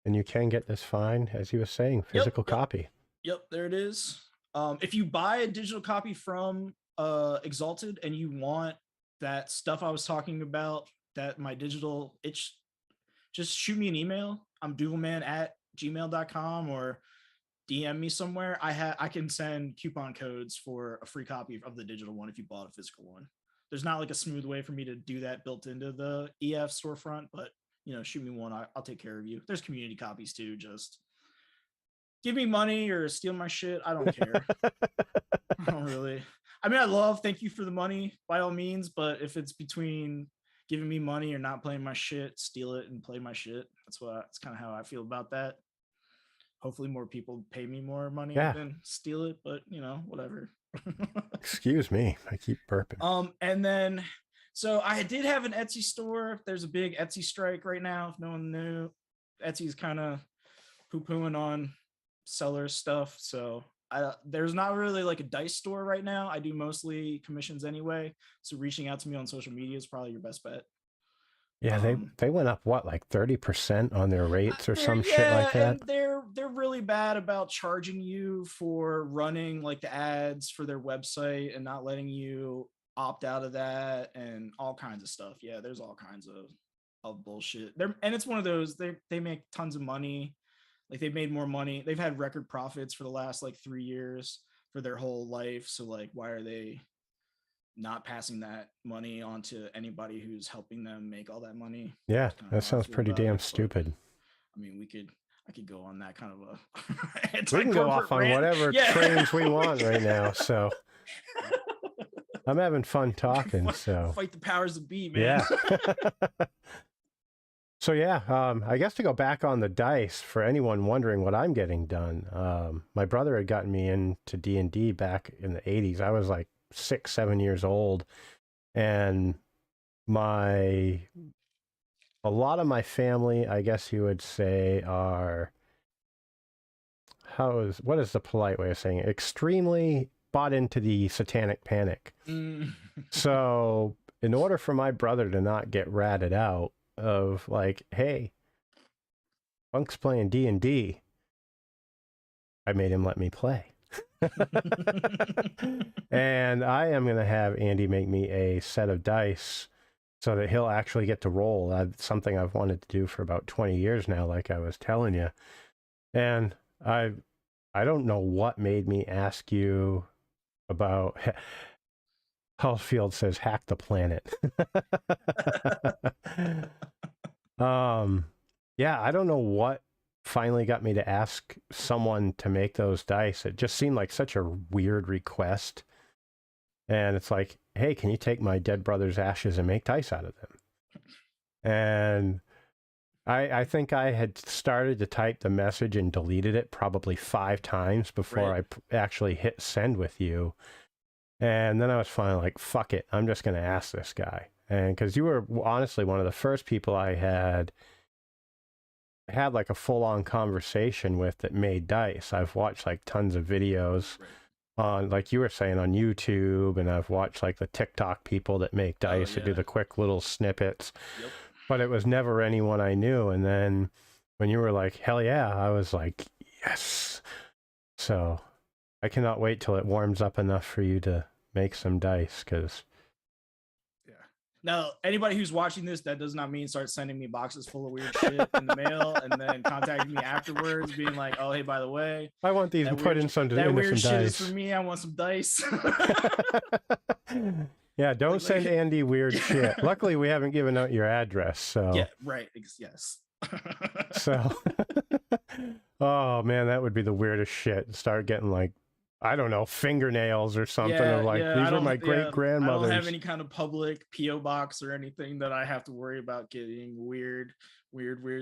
And you can get this fine, as he was saying, physical copy. Yep, there it is. If you buy a digital copy from Exalted and you want that stuff I was talking about, that my digital itch, just shoot me an email. I'm duvalman@gmail.com, or DM me somewhere. I can send coupon codes for a free copy of the digital one if you bought a physical one. There's not like a smooth way for me to do that built into the EF storefront, but shoot me one. I'll take care of you. There's community copies too. Just give me money or steal my shit. I don't care. I don't really. I mean, thank you for the money by all means, but if it's between giving me money or not playing my shit, steal it and play my shit. That's kind of how I feel about that. Hopefully more people pay me more money than steal it, but whatever. Excuse me, I keep burping. And then so I did have an Etsy store. There's a big Etsy strike right now. If no one knew, Etsy's kind of poo-pooing on seller stuff. So there's not really like a dice store right now. I do mostly commissions anyway. So reaching out to me on social media is probably your best bet. Yeah, they went up what, like 30% on their rates or some shit like that. And they're really bad about charging you for running like the ads for their website and not letting you opt out of that and all kinds of stuff. Yeah, there's all kinds of bullshit. And it's one of those, they make tons of money. Like they've made more money. They've had record profits for the last like 3 years for their whole life. So like, why are they not passing that money on to anybody who's helping them make all that money? Yeah, that sounds pretty damn stupid. I mean, I could go on that kind of a we can go off on whatever trains we want right now. So I'm having fun talking. So fight the powers that be, man. Yeah. So yeah, I guess to go back on the dice, for anyone wondering what I'm getting done, my brother had gotten me into D&D back in the 80s. I was like 6, 7 years old, and a lot of my family, I guess you would say, are, what is the polite way of saying it? Extremely bought into the satanic panic. So in order for my brother to not get ratted out of like, hey, Punk's playing D&D, I made him let me play. And I am going to have Andy make me a set of dice so that he'll actually get to roll. That's something I've wanted to do for about 20 years now, like I was telling you. And I don't know what made me ask you about... Hallfield says hack the planet. Yeah, I don't know what finally got me to ask someone to make those dice. It just seemed like such a weird request. And it's like, hey, can you take my dead brother's ashes and make dice out of them? And I think I had started to type the message and deleted it probably 5 times before I actually hit send with you. And then I was finally like, fuck it, I'm just going to ask this guy. And because you were honestly one of the first people I had like a full-on conversation with that made dice. I've watched like tons of videos on, like you were saying, on YouTube, and I've watched like the TikTok people that make dice that do the quick little snippets. Yep. But it was never anyone I knew. And then when you were like, hell yeah, I was like, yes. So I cannot wait till it warms up enough for you to make some dice, because now anybody who's watching this, that does not mean start sending me boxes full of weird shit in the mail and then contacting me afterwards being like, oh hey, by the way, I want these put in some that weird some shit dice. is for me, I want some dice. Yeah, don't send Andy weird shit. Luckily we haven't given out your address, so yeah, right. Yes. So oh man, that would be the weirdest shit. Start getting like, I don't know, fingernails or something of like, these are my great grandmothers. I don't have any kind of public PO box or anything that I have to worry about getting weird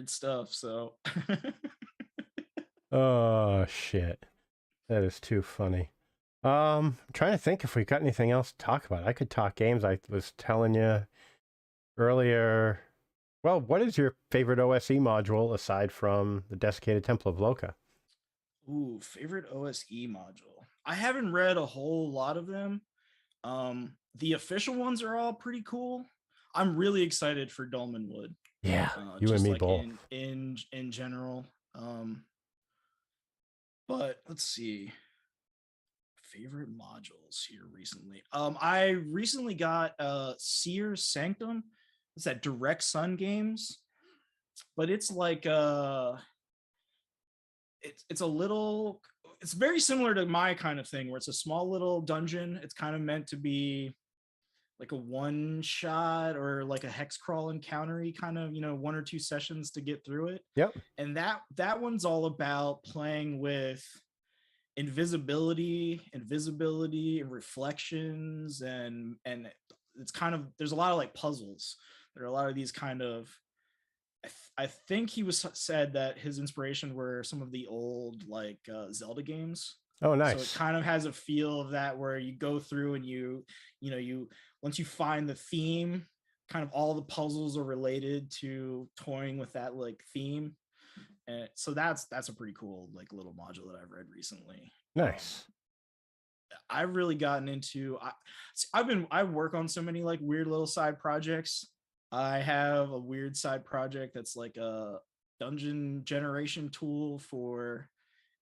stuff. So oh shit, that is too funny. I'm trying to think if we got anything else to talk about. I could talk games. I was telling you earlier. Well, what is your favorite OSE module aside from the Desiccated Temple of Locha? Ooh, favorite OSE module. I haven't read a whole lot of them. The official ones are all pretty cool. I'm really excited for Dolmenwood. Yeah, you and Just me like both. in general. But let's see. Favorite modules here recently. I recently got Seer Sanctum. It's that Direct Sun Games, but it's like it's a little, it's very similar to my kind of thing where it's a small little dungeon. It's kind of meant to be like a one shot or like a hex crawl encountery kind of, you know, one or two sessions to get through it. Yep. And that one's all about playing with invisibility and reflections, and it's kind of, there's a lot of like puzzles. There are a lot of these kind of, I think he was said that his inspiration were some of the old like Zelda games. Oh, So it nice. kind of has a feel of that where you go through and you know you once you find the theme, kind of all the puzzles are related to toying with that like theme. And so that's a pretty cool like little module that I've read recently. Nice. I've really gotten into, I work on so many like weird little side projects. I have a weird side project that's like a dungeon generation tool for,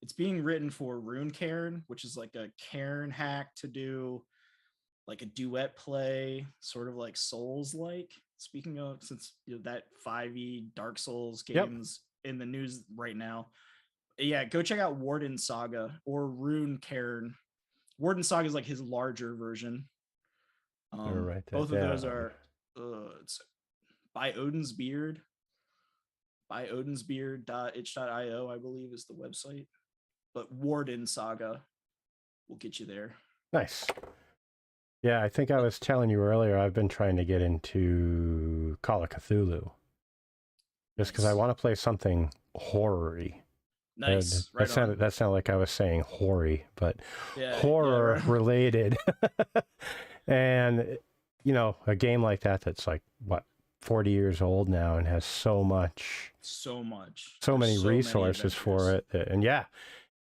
it's being written for Rune Cairn, which is like a Cairn hack to do like a duet play, sort of like Souls like. Speaking of, since you know that 5e Dark Souls Yep. games in the news right now, yeah, go check out Warden Saga or Rune Cairn. Warden Saga is like his larger version. I'll write that Both of those down. are it's by Odin's Beard, by odin'sbeard.itch.io, I believe is the website. But Warden Saga will get you there. Nice. Yeah, I think I was telling you earlier, I've been trying to get into Call of Cthulhu. Just because I want to play something horror-y. Nice. Right on. That sounded like I was saying hoary, but Yeah, horror right related. And, you know, a game like that's like, what, 40 years old now and has so many There's resources for it. And yeah,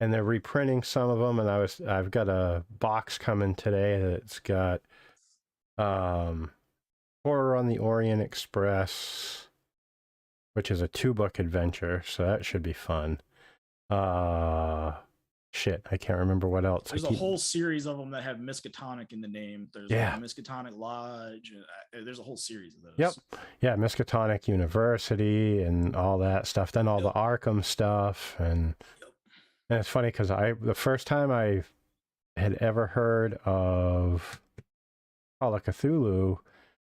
and they're reprinting some of them. And I've got a box coming today that's got Horror on the Orient Express, which is a 2-book adventure. So that should be fun. Shit, I can't remember what else. There's a whole series of them that have Miskatonic in the name. There's like Miskatonic Lodge. There's a whole series of those. Yep. Yeah, Miskatonic University and all that stuff. Then all the Arkham stuff. And it's funny because the first time I had ever heard of Call of Cthulhu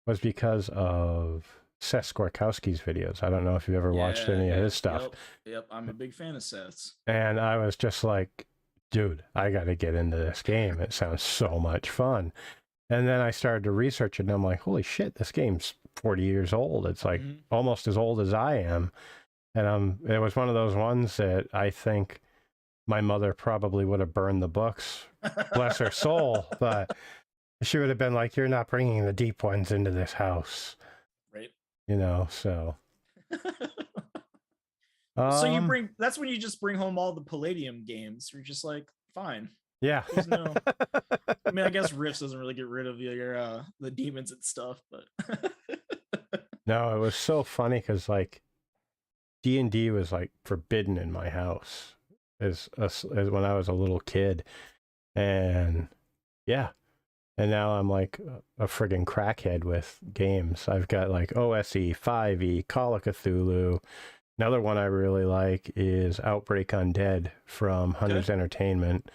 was because of Seth Skorkowski's videos. I don't know if you've ever watched any of his stuff. Yep, I'm a big fan of Seth's. And I was just like, dude, I got to get into this game. It sounds so much fun. And then I started to research it, and I'm like, holy shit, this game's 40 years old. It's like almost as old as I am. And it was one of those ones that I think my mother probably would have burned the books, bless her soul. But she would have been like, you're not bringing the deep ones into this house. Right. You know, so. So that's when you just bring home all the Palladium games. You're just like, fine. Yeah. No. I mean, I guess Rifts doesn't really get rid of your the demons and stuff, but no, it was so funny because like D&D was like forbidden in my house as when I was a little kid, and yeah. And now I'm like a friggin' crackhead with games. I've got like OSE, 5e, Call of Cthulhu. Another one I really like is Outbreak Undead from Hunter's Entertainment.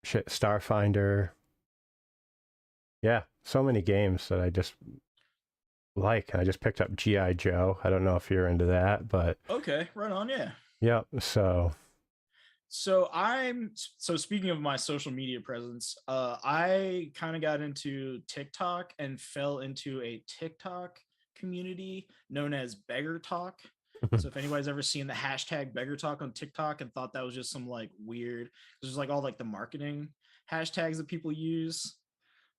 Starfinder. Yeah, so many games that I just like. I just picked up G.I. Joe. I don't know if you're into that, but... Okay, right on, yeah. Yep, so speaking of my social media presence, I kind of got into TikTok and fell into a TikTok community known as Beggar Talk. So if anybody's ever seen the hashtag Beggar Talk on TikTok and thought that was just some like weird, there's like all like the marketing hashtags that people use.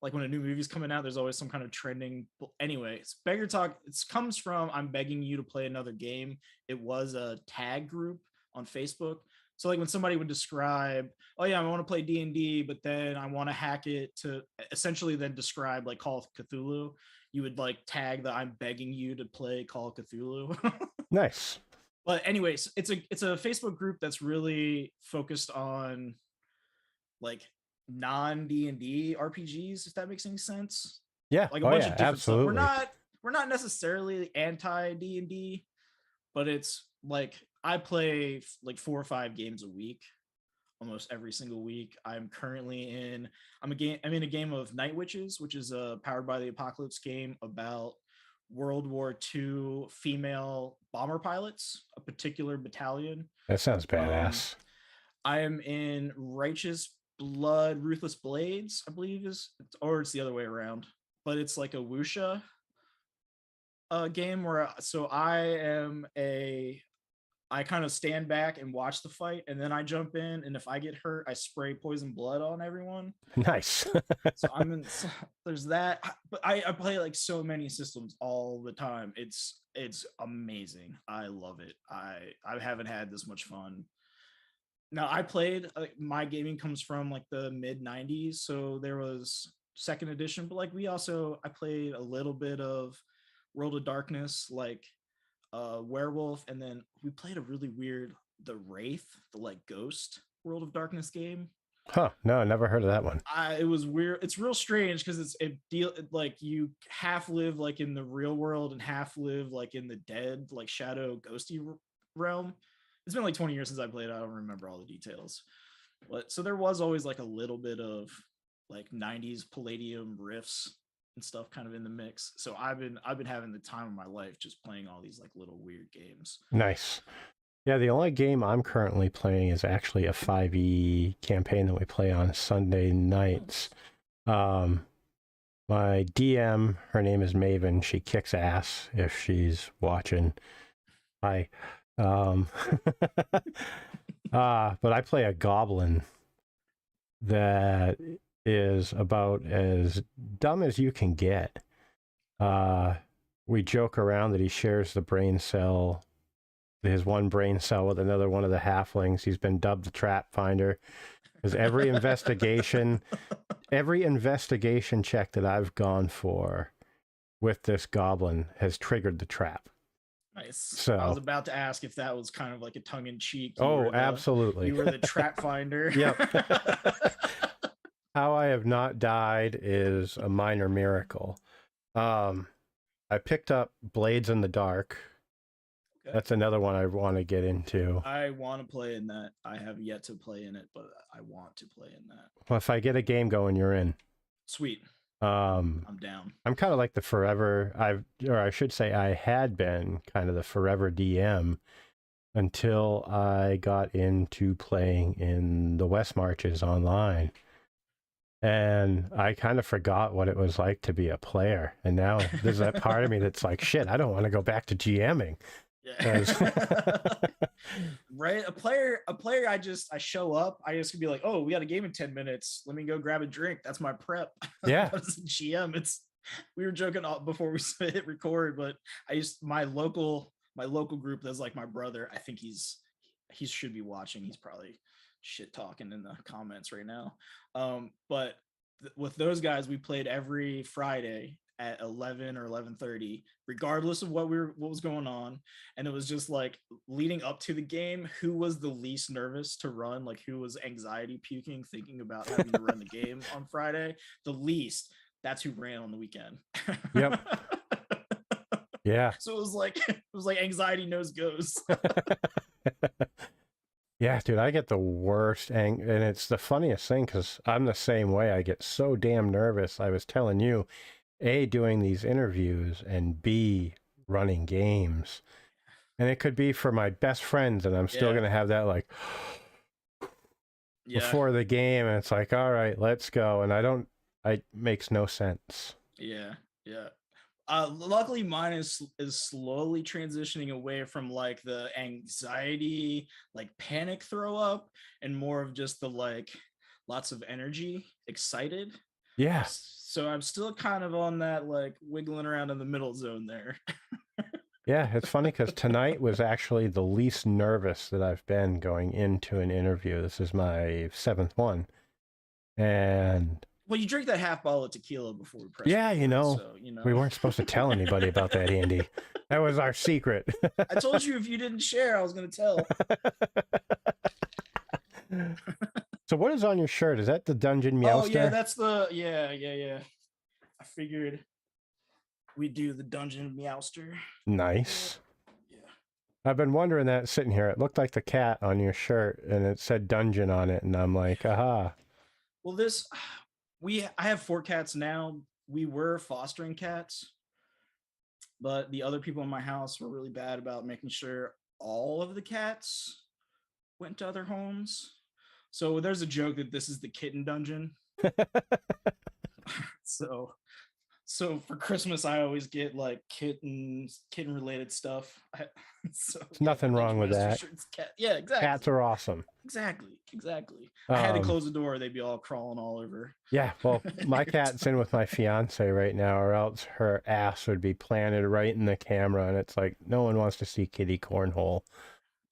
Like when a new movie's coming out, there's always some kind of trending. Anyway, it's Beggar Talk. It comes from I'm begging you to play another game. It was a tag group on Facebook. So like when somebody would describe, oh yeah, I want to play D&D, but then I want to hack it to essentially then describe like Call of Cthulhu, you would like tag the I'm begging you to play Call of Cthulhu. Nice. But anyways, it's a Facebook group that's really focused on like non D&D RPGs, if that makes any sense. Yeah. Like a Oh bunch yeah, of different stuff. absolutely. We're not necessarily anti D&D, but it's like I play like 4 or 5 games a week, almost every single week. I'm in a game of Night Witches, which is a Powered by the Apocalypse game about World War II female bomber pilots, a particular battalion. That sounds Um, badass. I am in Righteous Blood, Ruthless Blades, I believe or it's the other way around, but it's like a wuxia game where I kind of stand back and watch the fight, and then I jump in, and if I get hurt, I spray poison blood on everyone. Nice. So there's that, but I play like so many systems all the time. It's amazing. I love it. I haven't had this much fun. Now I played my gaming comes from like the mid 90s, so there was second edition, but like I played a little bit of World of Darkness, like Werewolf, and then we played a really weird the Wraith, the like ghost World of Darkness game. Huh. No, never heard of that one. It was weird. It's real strange because like you half live like in the real world and half live like in the dead, like shadow ghosty realm. It's been like 20 years since I played. I don't remember all the details, but so there was always like a little bit of like 90s Palladium riffs and stuff kind of in the mix. So I've been having the time of my life just playing all these like little weird games. Nice. Yeah, the only game I'm currently playing is actually a 5e campaign that we play on Sunday nights. My DM, her name is Maven. She kicks ass if she's watching. Hi. But I play a goblin that is about as dumb as you can get. We joke around that he shares his one brain cell with another one of the halflings. He's been dubbed the trap finder because every investigation check that I've gone for with this goblin has triggered the trap. Nice. So I was about to ask if that was kind of like a tongue in cheek. Absolutely. You were the trap finder. Yep. How I have not died is a minor miracle. I picked up Blades in the Dark. Okay. That's another one I want to get into. I want to play in that. I have yet to play in it, but I want to play in that. Well, if I get a game going, you're in. Sweet. I'm down. I'm kind of like I should say I had been kind of the forever DM until I got into playing in the West Marches online. And I kind of forgot what it was like to be a player. And now there's that part of me that's like, shit, I don't want to go back to GMing. Yeah. Right. A player, I show up, I just could be like, oh, we got a game in 10 minutes. Let me go grab a drink. That's my prep. Yeah. As a GM, we were joking before we hit record, but my local group that's like my brother. I think he should be watching. He's probably shit talking in the comments right now. But with those guys, we played every Friday at 11 or 11:30, regardless of what was going on. And it was just like leading up to the game, who was the least nervous to run, like who was anxiety puking thinking about having to run the game on Friday, the least, that's who ran on the weekend. Yep. Yeah. So it was like anxiety knows goes. Yeah, dude, I get the worst, and it's the funniest thing because I'm the same way. I get so damn nervous. I was telling you, A, doing these interviews, and B, running games. And it could be for my best friends, and I'm still going to have that, like, before the game, and it's like, all right, let's go. And it makes no sense. Yeah, yeah. Luckily mine is slowly transitioning away from like the anxiety, like panic throw up, and more of just the like lots of energy, excited. Yeah. So I'm still kind of on that like wiggling around in the middle zone there. Yeah, it's funny because tonight was actually the least nervous that I've been going into an interview. This is my seventh one. And Well, you drink that half bottle of tequila before we press yeah, record, so you we know. weren't supposed to tell anybody about that, Andy. That was our secret. I told you if you didn't share, I was gonna tell. So what is on your shirt? Is that the Dungeon Oh yeah, Meowster? that's the yeah. I figured we do the Dungeon Meowster. Nice. Yeah. I've been wondering that sitting here. It looked like the cat on your shirt and it said Dungeon on it. And I'm like, aha. Well, this I have 4 cats now. We were fostering cats, but the other people in my house were really bad about making sure all of the cats went to other homes. So there's a joke that this is the kitten dungeon. So for Christmas, I always get like kitten related stuff. So There's nothing wrong with that. Shirts, cat. Yeah, exactly. Cats are awesome. Exactly. I had to close the door; they'd be all crawling all over. Yeah, well, my cat's in with my fiance right now, or else her ass would be planted right in the camera, and it's like no one wants to see kitty cornhole.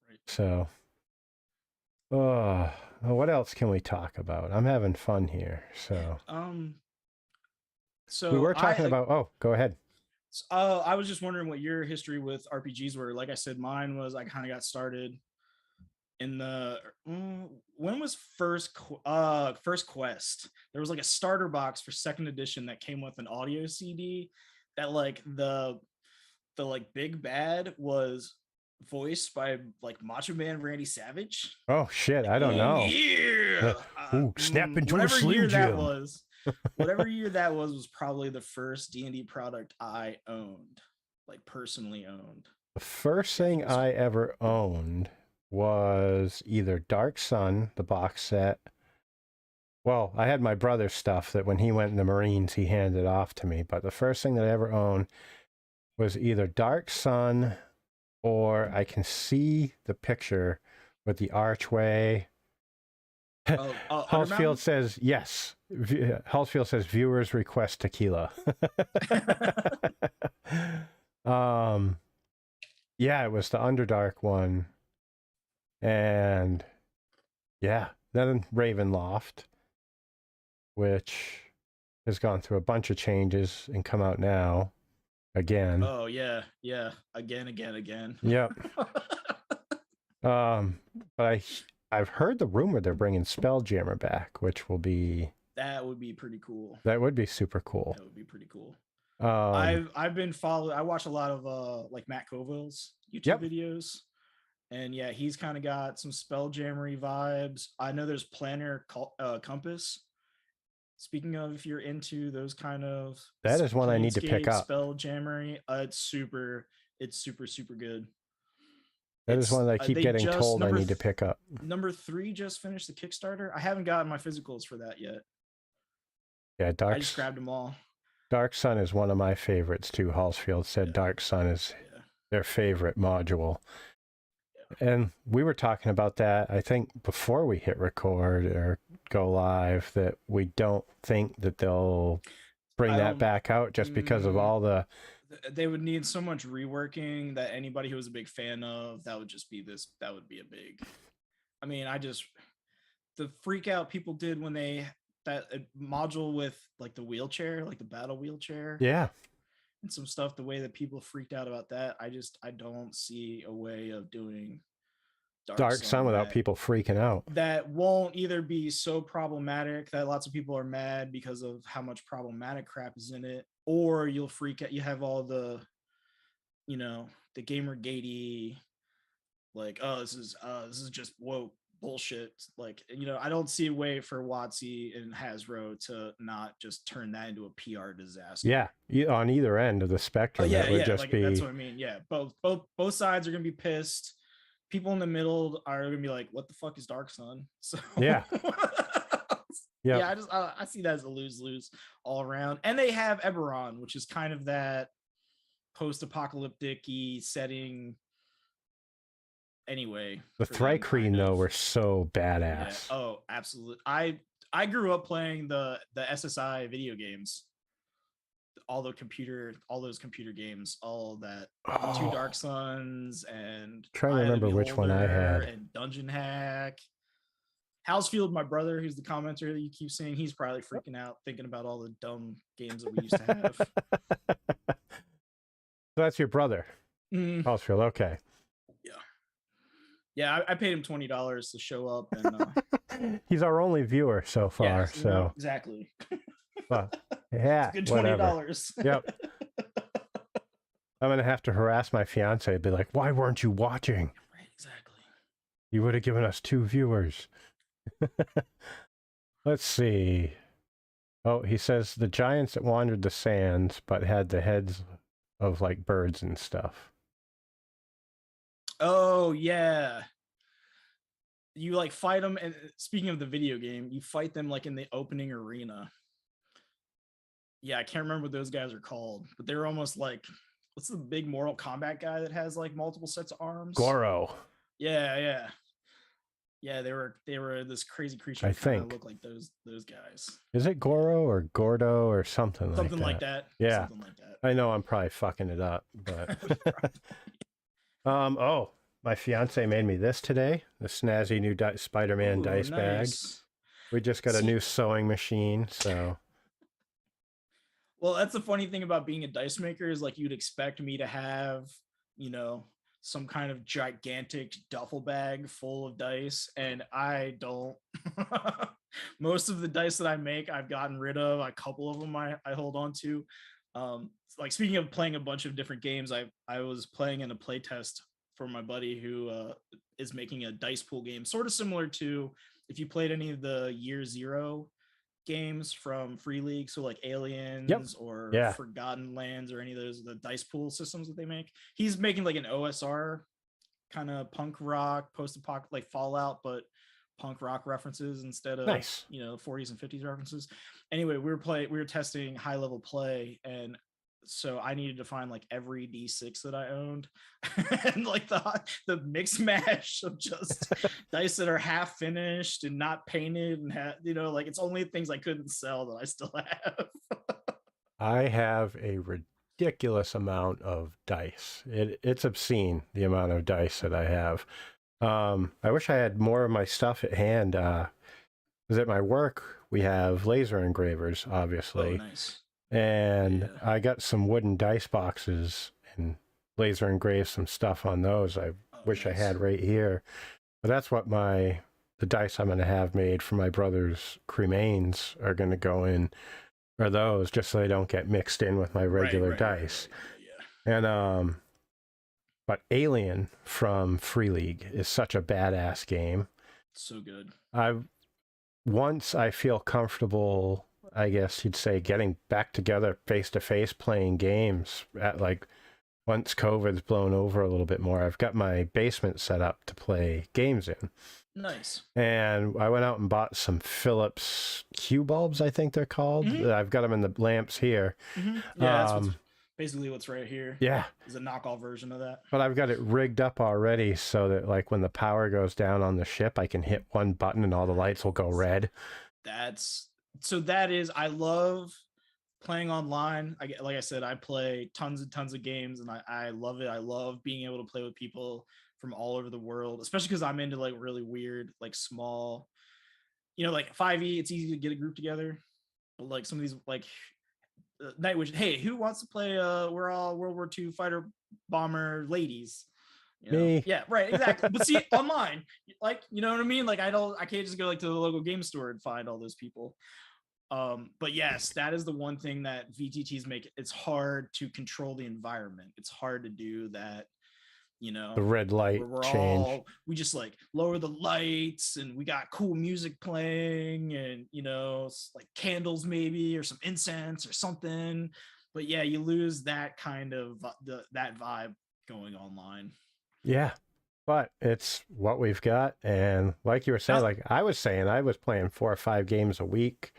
Right. So, what else can we talk about? I'm having fun here. So, So we were talking about. Oh, go ahead. I was just wondering what your history with RPGs were. Like I said, mine was I kind of got started in the when was first Quest. There was like a starter box for second edition that came with an audio CD that like the like big bad was voiced by like Macho Man Randy Savage. Oh shit, I don't know. Yeah. Snap into a whatever Slim year that Jim. was. Whatever year that was probably the first D&D product I owned, like personally owned. The first thing I ever owned was either Dark Sun, the box set. Well, I had my brother's stuff that when he went in the Marines, he handed off to me. But the first thing that I ever owned was either Dark Sun or I can see the picture with the archway. Halsfield says yes. Halsfield says viewers request tequila. Yeah, it was the Underdark one. And yeah, then Ravenloft, which has gone through a bunch of changes and come out now again. Oh yeah. Again. Yep. But I've heard the rumor they're bringing Spelljammer back, which will be that would be pretty cool. That would be super cool. That would be pretty cool. I've been following. I watch a lot of like Matt Colville's YouTube videos, and yeah, he's kind of got some Spelljammery vibes. I know there's Planner Compass. Speaking of, if you're into those kind of that is one I need to pick up. Spelljammery, it's super good. That is one that I keep getting told I need to pick up. Number 3 just finished the Kickstarter. I haven't gotten my physicals for that yet. Yeah, I just grabbed them all. Dark Sun is one of my favorites too. Halsfield said Dark Sun is their favorite module. Yeah. And we were talking about that, I think, before we hit record or go live, that we don't think that they'll bring that back out just because of all the... They would need so much reworking that anybody who was a big fan of, that would be a big... I mean, the freak out people did when that module with like the wheelchair, like the battle wheelchair. Yeah. And some stuff, the way that people freaked out about that, I don't see a way of doing Dark Sun without people freaking out. That won't either be so problematic that lots of people are mad because of how much problematic crap is in it, or you'll freak out. You have all the, the gamer gatey, like, oh, this is just woke bullshit. Like, I don't see a way for WotC and Hasbro to not just turn that into a PR disaster. Yeah, on either end of the spectrum. That's what I mean. Yeah, both sides are gonna be pissed. People in the middle are gonna be like, "What the fuck is Dark Sun?" So yeah, yeah. I see that as a lose all around. And they have Eberron, which is kind of that post-apocalyptic-y setting. Anyway, the Thrycreen though were so badass. Yeah. Oh, absolutely. I grew up playing the SSI video games. all those computer games, all that Two Dark Oh, Suns and trying to Eye of the remember which one I Beholder had. and Dungeon Hack. Housefield, my brother, who's the commenter that you keep seeing, he's probably freaking out thinking about all the dumb games that we used to have. That's your brother, Mm, Housefield. Okay. yeah, yeah. I paid him $20 to show up, and He's our only viewer so yeah, far. So, exactly. but It's yeah, a good whatever. $20. Yep. I'm gonna have to harass my fiance. Be like, why weren't you watching? Right, exactly. You would have given us 2 viewers. Let's see. Oh, he says the giants that wandered the sands, but had the heads of like birds and stuff. Oh yeah, you like fight them, and speaking of the video game, you fight them like in the opening arena. Yeah, I can't remember what those guys are called, but they're almost like, what's the big Mortal Kombat guy that has like multiple sets of arms? Goro. Yeah, yeah, yeah. They were this crazy creature I that kind of think. looked like those guys. Is it Goro or Gordo or something Something like like that? that. Yeah. Something like that. I know I'm probably fucking it up, but oh, my fiance made me this today. The snazzy new Spider-Man Ooh, dice bag. nice. We just got a See, new sewing machine, so well, that's the funny thing about being a dice maker is like you'd expect me to have, you know, some kind of gigantic duffel bag full of dice, and I don't. Most of the dice that I make, I've gotten rid of. A couple of them I hold on to. Like speaking of playing a bunch of different games, I was playing in a play test for my buddy who is making a dice pool game, sort of similar to if you played any of the Year Zero games from Free League, so like yep. Aliens or Yeah. Forgotten Lands or any of those the dice pool systems that they make. He's making like an OSR kind of punk rock post-apocalyptic like Fallout, but punk rock references instead of Nice. 40s and 50s references. Anyway, we were testing high level play, and so I needed to find like every D6 that I owned and like the mix mash of just dice that are half finished and not painted and like it's only things I couldn't sell that I still have. I have a ridiculous amount of dice. It's obscene the amount of dice that I have. I wish I had more of my stuff at hand. Because at my work we have laser engravers, obviously. Oh, nice. And Yeah. I got some wooden dice boxes and laser engraved some stuff on those. I wish Nice. I had right here. But that's what the dice I'm going to have made for my brother's cremains are going to go in, are those, just so they don't get mixed in with my regular dice. Yeah. And but Alien from Free League is such a badass game. So good. Once I feel comfortable, I guess you'd say, getting back together face to face playing games at like once COVID's blown over a little bit more, I've got my basement set up to play games in. Nice. And I went out and bought some Philips Hue bulbs, I think they're called. Mm-hmm. I've got them in the lamps here. Mm-hmm. Yeah, that's basically what's right here. Yeah. Is a knockoff version of that. But I've got it rigged up already so that like when the power goes down on the ship, I can hit one button and all the lights will go red. I love playing online. Like I said, I play tons and tons of games, and I love it. I love being able to play with people from all over the world, especially because I'm into like really weird, like small, like 5e. It's easy to get a group together, but like some of these like Night Wish. Hey, who wants to play? We're all World War II fighter bomber ladies. Me. Yeah, right, exactly. But see, online, like, you know what I mean? Like, I can't just go like to the local game store and find all those people. But yes, that is the one thing that VTTs make. It's hard to control the environment. It's hard to do that. The red light change. We just like lower the lights, and we got cool music playing, and like candles maybe, or some incense or something. But yeah, you lose that kind of that vibe going online. Yeah, but it's what we've got. And like you were saying, like I was saying, I was playing 4 or 5 games a week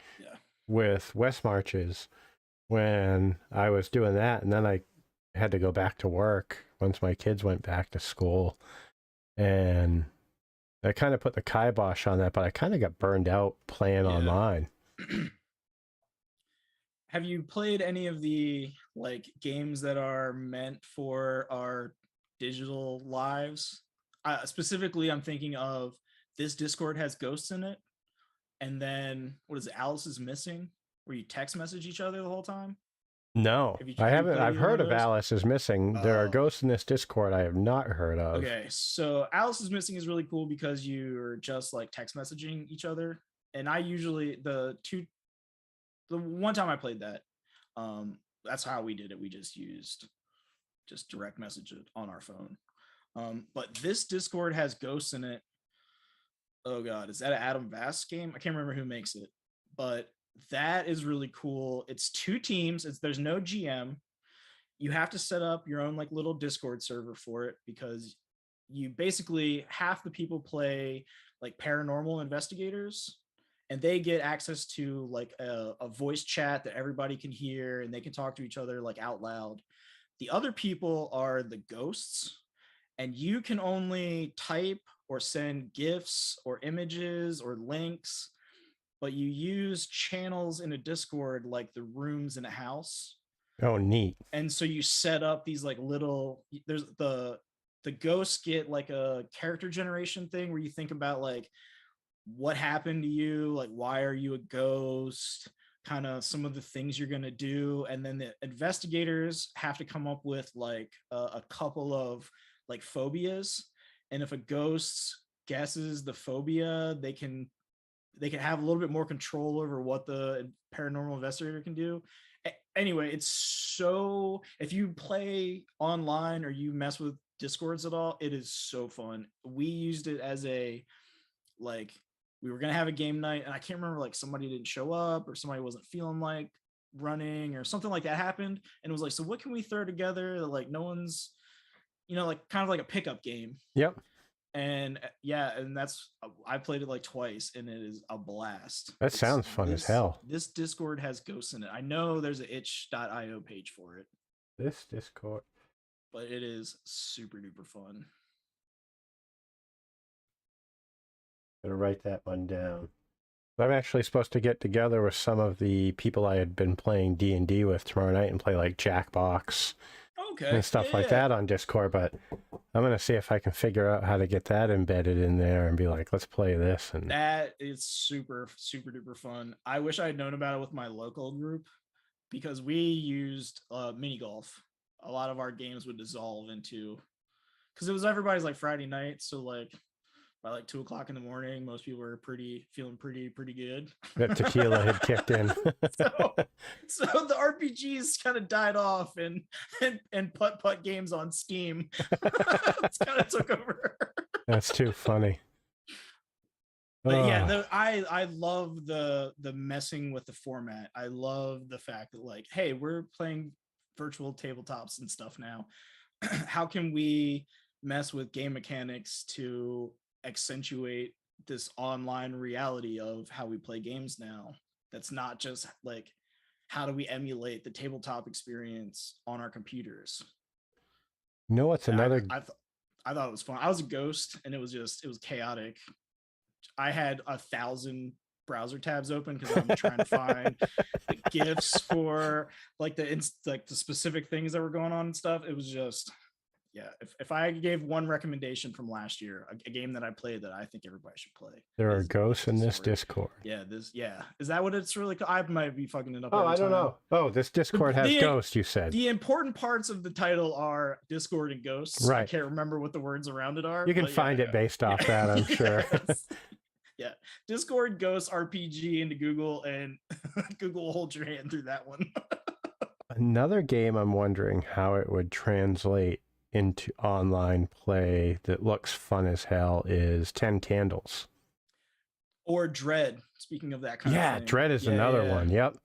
with West Marches when I was doing that. And then I had to go back to work once my kids went back to school. And I kind of put the kibosh on that, but I kind of got burned out playing online. Have you played any of the like games that are meant for our digital lives? Specifically, I'm thinking of this Discord has ghosts in it, and then what is it, Alice is missing, where you text message each other the whole time. No, I Have you haven't. played I've either one heard of of those? Alice is Missing. There are Oh, ghosts in this Discord I have not heard of. okay. So Alice is missing is really cool because you're just like text messaging each other, and I usually the one time I played that, that's how we did it. We just used just direct message it on our phone. But this Discord has ghosts in it. Oh god, is that an Adam Vast game? I can't remember who makes it, but that is really cool. It's two teams. There's no GM. You have to set up your own like little Discord server for it because you basically half the people play like paranormal investigators and they get access to like a voice chat that everybody can hear and they can talk to each other like out loud. The other people are the ghosts, and you can only type or send gifs or images or links, but you use channels in a Discord like the rooms in a house. Oh, neat. And so you set up these like little, there's the ghosts get like a character generation thing where you think about like what happened to you, like why are you a ghost, kind of some of the things you're going to do, and then the investigators have to come up with like a couple of like phobias, and if a ghost guesses the phobia, they can have a little bit more control over what the paranormal investigator can do. Anyway, it's so, if you play online or you mess with Discords at all, it is so fun. We used it as a like, we were gonna have a game night, and I can't remember, like somebody didn't show up or somebody wasn't feeling like running or something like that happened, and it was like, so what can we throw together that like no one's, like kind of like a pickup game. Yep. And yeah, and that's, I played it like twice and it is a blast. That It's sounds fun as hell. this Discord has ghosts in it. I know there's an itch.io page for it, This Discord. but it is super duper fun. Gotta write that one down. I'm actually supposed to get together with some of the people I had been playing D&D with tomorrow night and play like Jackbox Okay. and stuff like that on Discord, but I'm going to see if I can figure out how to get that embedded in there and be like, let's play this. And that is super, super duper fun. I wish I had known about it with my local group because we used mini golf. A lot of our games would dissolve into, because it was everybody's like Friday night. So like by like 2 o'clock in the morning, most people were feeling pretty good. that tequila had kicked in. so the RPGs kind of died off, and putt games on Steam it's kind of took over. That's too funny. But yeah, I love the messing with the format. I love the fact that like, hey, we're playing virtual tabletops and stuff now. How can we mess with game mechanics to accentuate this online reality of how we play games now? That's not just like, how do we emulate the tabletop experience on our computers? No, it's another. I thought it was fun. I was a ghost, and it was chaotic. I had 1,000 browser tabs open because I'm trying to find the gifs for like the specific things that were going on and stuff. It was just, yeah. If I gave one recommendation from last year, a game that I played that I think everybody should play. There are ghosts in this Discord. Yeah, is that what it's really called? I might be fucking it up. Oh, I don't know. Oh, this Discord has ghosts, you said. The important parts of the title are Discord and ghosts. Right. I can't remember what the words around it are. You can find it based off that, I'm sure. Yeah, Discord, ghosts, RPG into Google, and Google will hold your hand through that one. Another game I'm wondering how it would translate into online play that looks fun as hell is 10 Candles. Or Dread, speaking of that kind of thing. Yeah, Dread is another one, yep.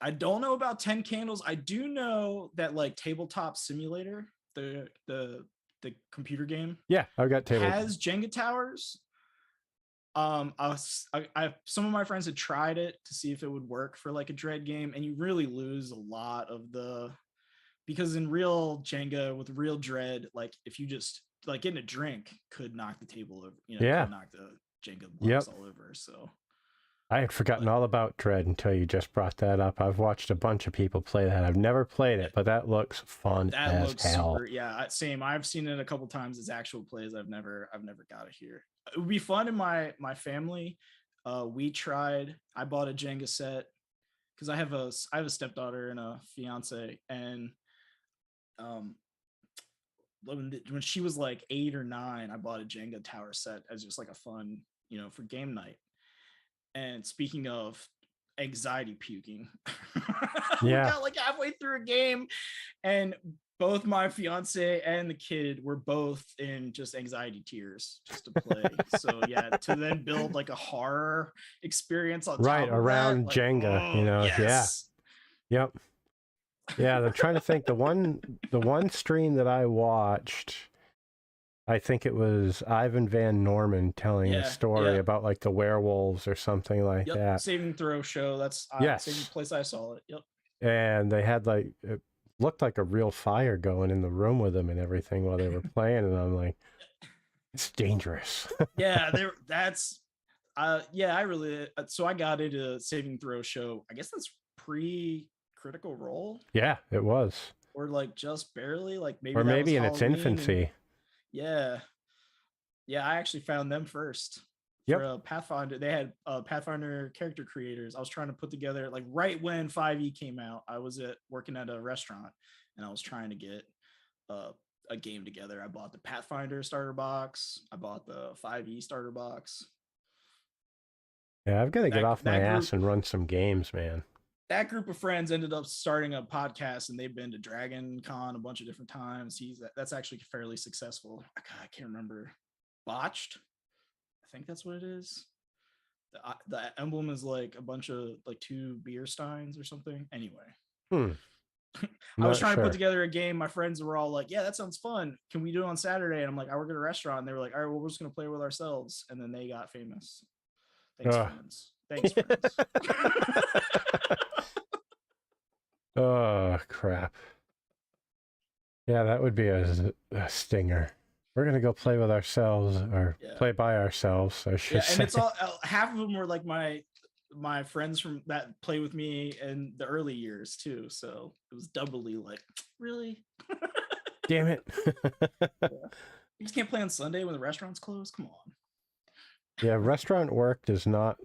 I don't know about 10 Candles. I do know that like Tabletop Simulator, the computer game. Yeah, I've got Tabletop. Has Jenga towers. Some of my friends had tried it to see if it would work for like a Dread game, and you really lose a lot of because in real Jenga with real Dread, like if you just like getting a drink could knock the table over, could knock the Jenga blocks all over. So I had forgotten But all about Dread until you just brought that up. I've watched a bunch of people play that. I've never played it, but that looks fun that as looks hell. super. Yeah, same. I've seen it a couple times as actual plays. I've never got it here. It would be fun in my family. We tried. I bought a Jenga set because I have a stepdaughter and a fiance, and um when she was like 8 or 9, I bought a Jenga tower set as just like a fun, for game night. And speaking of anxiety puking, we Yeah. got like halfway through a game, and both my fiance and the kid were both in just anxiety tears just to play. So yeah, to then build like a horror experience on Right, top of that, around like, Jenga, oh Yeah. yes. Yep. Yeah, I'm trying to think. The one stream that I watched, I think it was Ivan Van Norman telling a Yeah, story yeah. about like the werewolves or something like Yep. that. Saving throw show. That's same Yes. place I saw it. Yep. And they had like it looked like a real fire going in the room with them and everything while they were playing, and I'm like, it's dangerous. Yeah, there. That's. Yeah, I really. So I got into saving throw show. I guess that's pre Critical Role, Yeah, it was. or like just barely. Like maybe Or that was maybe in its Halloween, and infancy. yeah, yeah. I actually found them first for Yep. Pathfinder. They had Pathfinder character creators. I was trying to put together like right when 5e came out. I was working at a restaurant, and I was trying to get a game together. I bought the Pathfinder starter box. I bought the 5e starter box. Yeah, I've got to get off my That group ass and run some games, man. that group of friends ended up starting a podcast, and they've been to Dragon Con a bunch of different times. That's actually fairly successful. I can't remember. Botched, I think that's what it is. The emblem is like a bunch of like two beer steins or something. Anyway, I'm I was not trying to put sure. together a game. My friends were all like, "Yeah, that sounds fun. Can we do it on Saturday?" And I'm like, "I work at a restaurant." And they were like, "All right, well, we're just gonna play with ourselves." And then they got famous. Thanks, Ugh. friends. Thanks, friends. Oh, crap. Yeah, that would be a stinger. We're going to go play with ourselves, or Yeah. play by ourselves, I should say. And it's all half of them were like my friends from that play with me in the early years too. So it was doubly like, really? Damn it. Yeah. You just can't play on Sunday when the restaurant's closed. Come on. Yeah, restaurant work is not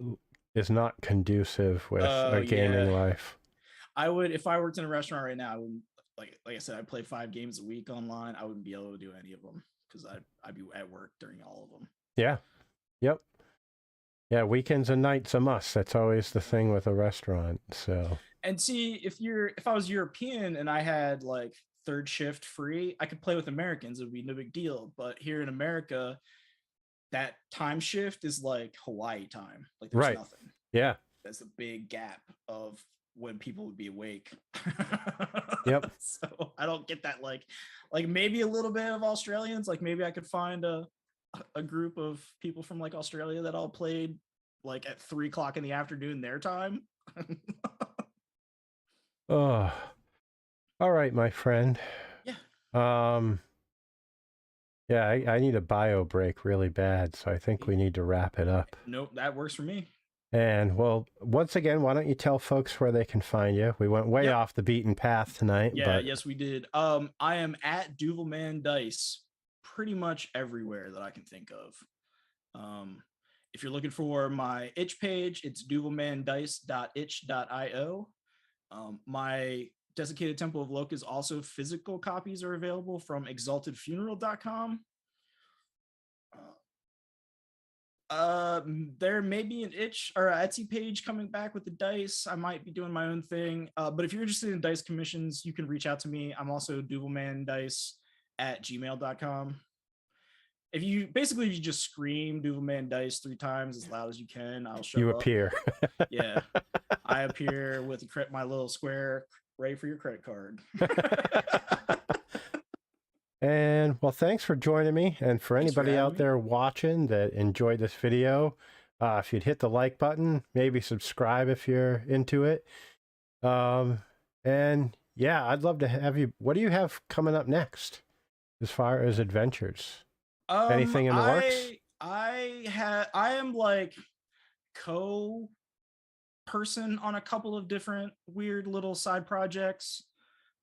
conducive with a gaming life. I would, if I worked in a restaurant right now, I wouldn't, like I said, I play 5 games a week online. I wouldn't be able to do any of them because I'd be at work during all of them. Yeah. Yep. Yeah, weekends and nights a must. That's always the thing with a restaurant. So. And see, if I was European and I had like third shift free, I could play with Americans. It would be no big deal. But here in America, that time shift is like Hawaii time. Like there's Right. nothing. Yeah. There's a big gap of when people would be awake. Yep. So I don't get that. Like maybe a little bit of Australians. Like maybe I could find a group of people from like Australia that all played like at 3:00 in the afternoon their time. Oh. All right, my friend. Yeah. Yeah, I need a bio break really bad, so I think we need to wrap it up. Nope, that works for me. And well, once again, why don't you tell folks where they can find you? We went way off the beaten path tonight. Yeah, but... yes, we did. I am at Duvalman Dice pretty much everywhere that I can think of. If you're looking for my itch page, it's duvalmandice.itch.io. My Desiccated Temple of Locha is also physical copies are available from exaltedfuneral.com. There may be an itch or Etsy page coming back with the dice. I might be doing my own thing. But if you're interested in dice commissions, you can reach out to me. I'm also duvalmandice@gmail.com. If you just scream Duvalman Dice 3 times as loud as you can, I'll show up. You appear. Yeah. I appear with my little square ready for your credit card. And well, thanks for joining me. And for anybody out there watching that enjoyed this video, if you'd hit the like button, maybe subscribe if you're into it. And yeah, I'd love to have you. What do you have coming up next as far as adventures? Anything in the works? I am like person on a couple of different weird little side projects.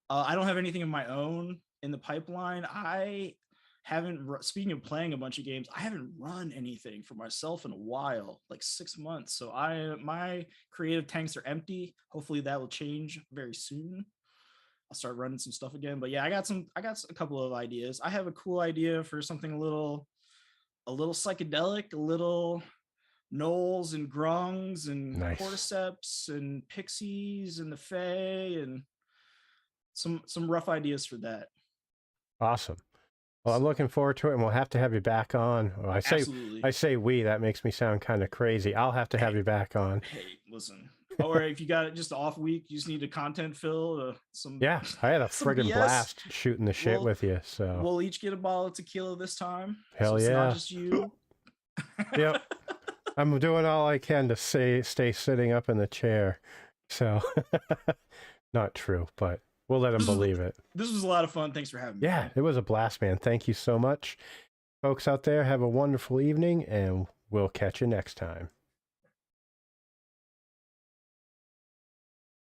I don't have anything of my own in the pipeline. I haven't, speaking of playing a bunch of games, I haven't run anything for myself in a while, like 6 months. So my creative tanks are empty. Hopefully that will change very soon. I'll start running some stuff again. But yeah, I got a couple of ideas. I have a cool idea for something a little psychedelic, a little gnolls and grungs and Nice. cordyceps and pixies and the fae and some rough ideas for that. Awesome. Well, I'm looking forward to it, and we'll have to have you back on. Well, Absolutely. I say we. That makes me sound kind of crazy. I'll have to have you back on. Hey, listen. Or if you got just an off week, you just need a content fill. Yeah, I had a some friggin' BS. blast shooting the shit with you. So we'll each get a bottle of tequila this time. Hell so it's yeah. not just you. Yep. I'm doing all I can to stay sitting up in the chair. So not true, but we'll let them believe it. This was a lot of fun. Thanks for having me. Yeah, it was a blast, man. Thank you so much. Folks out there, have a wonderful evening, and we'll catch you next time.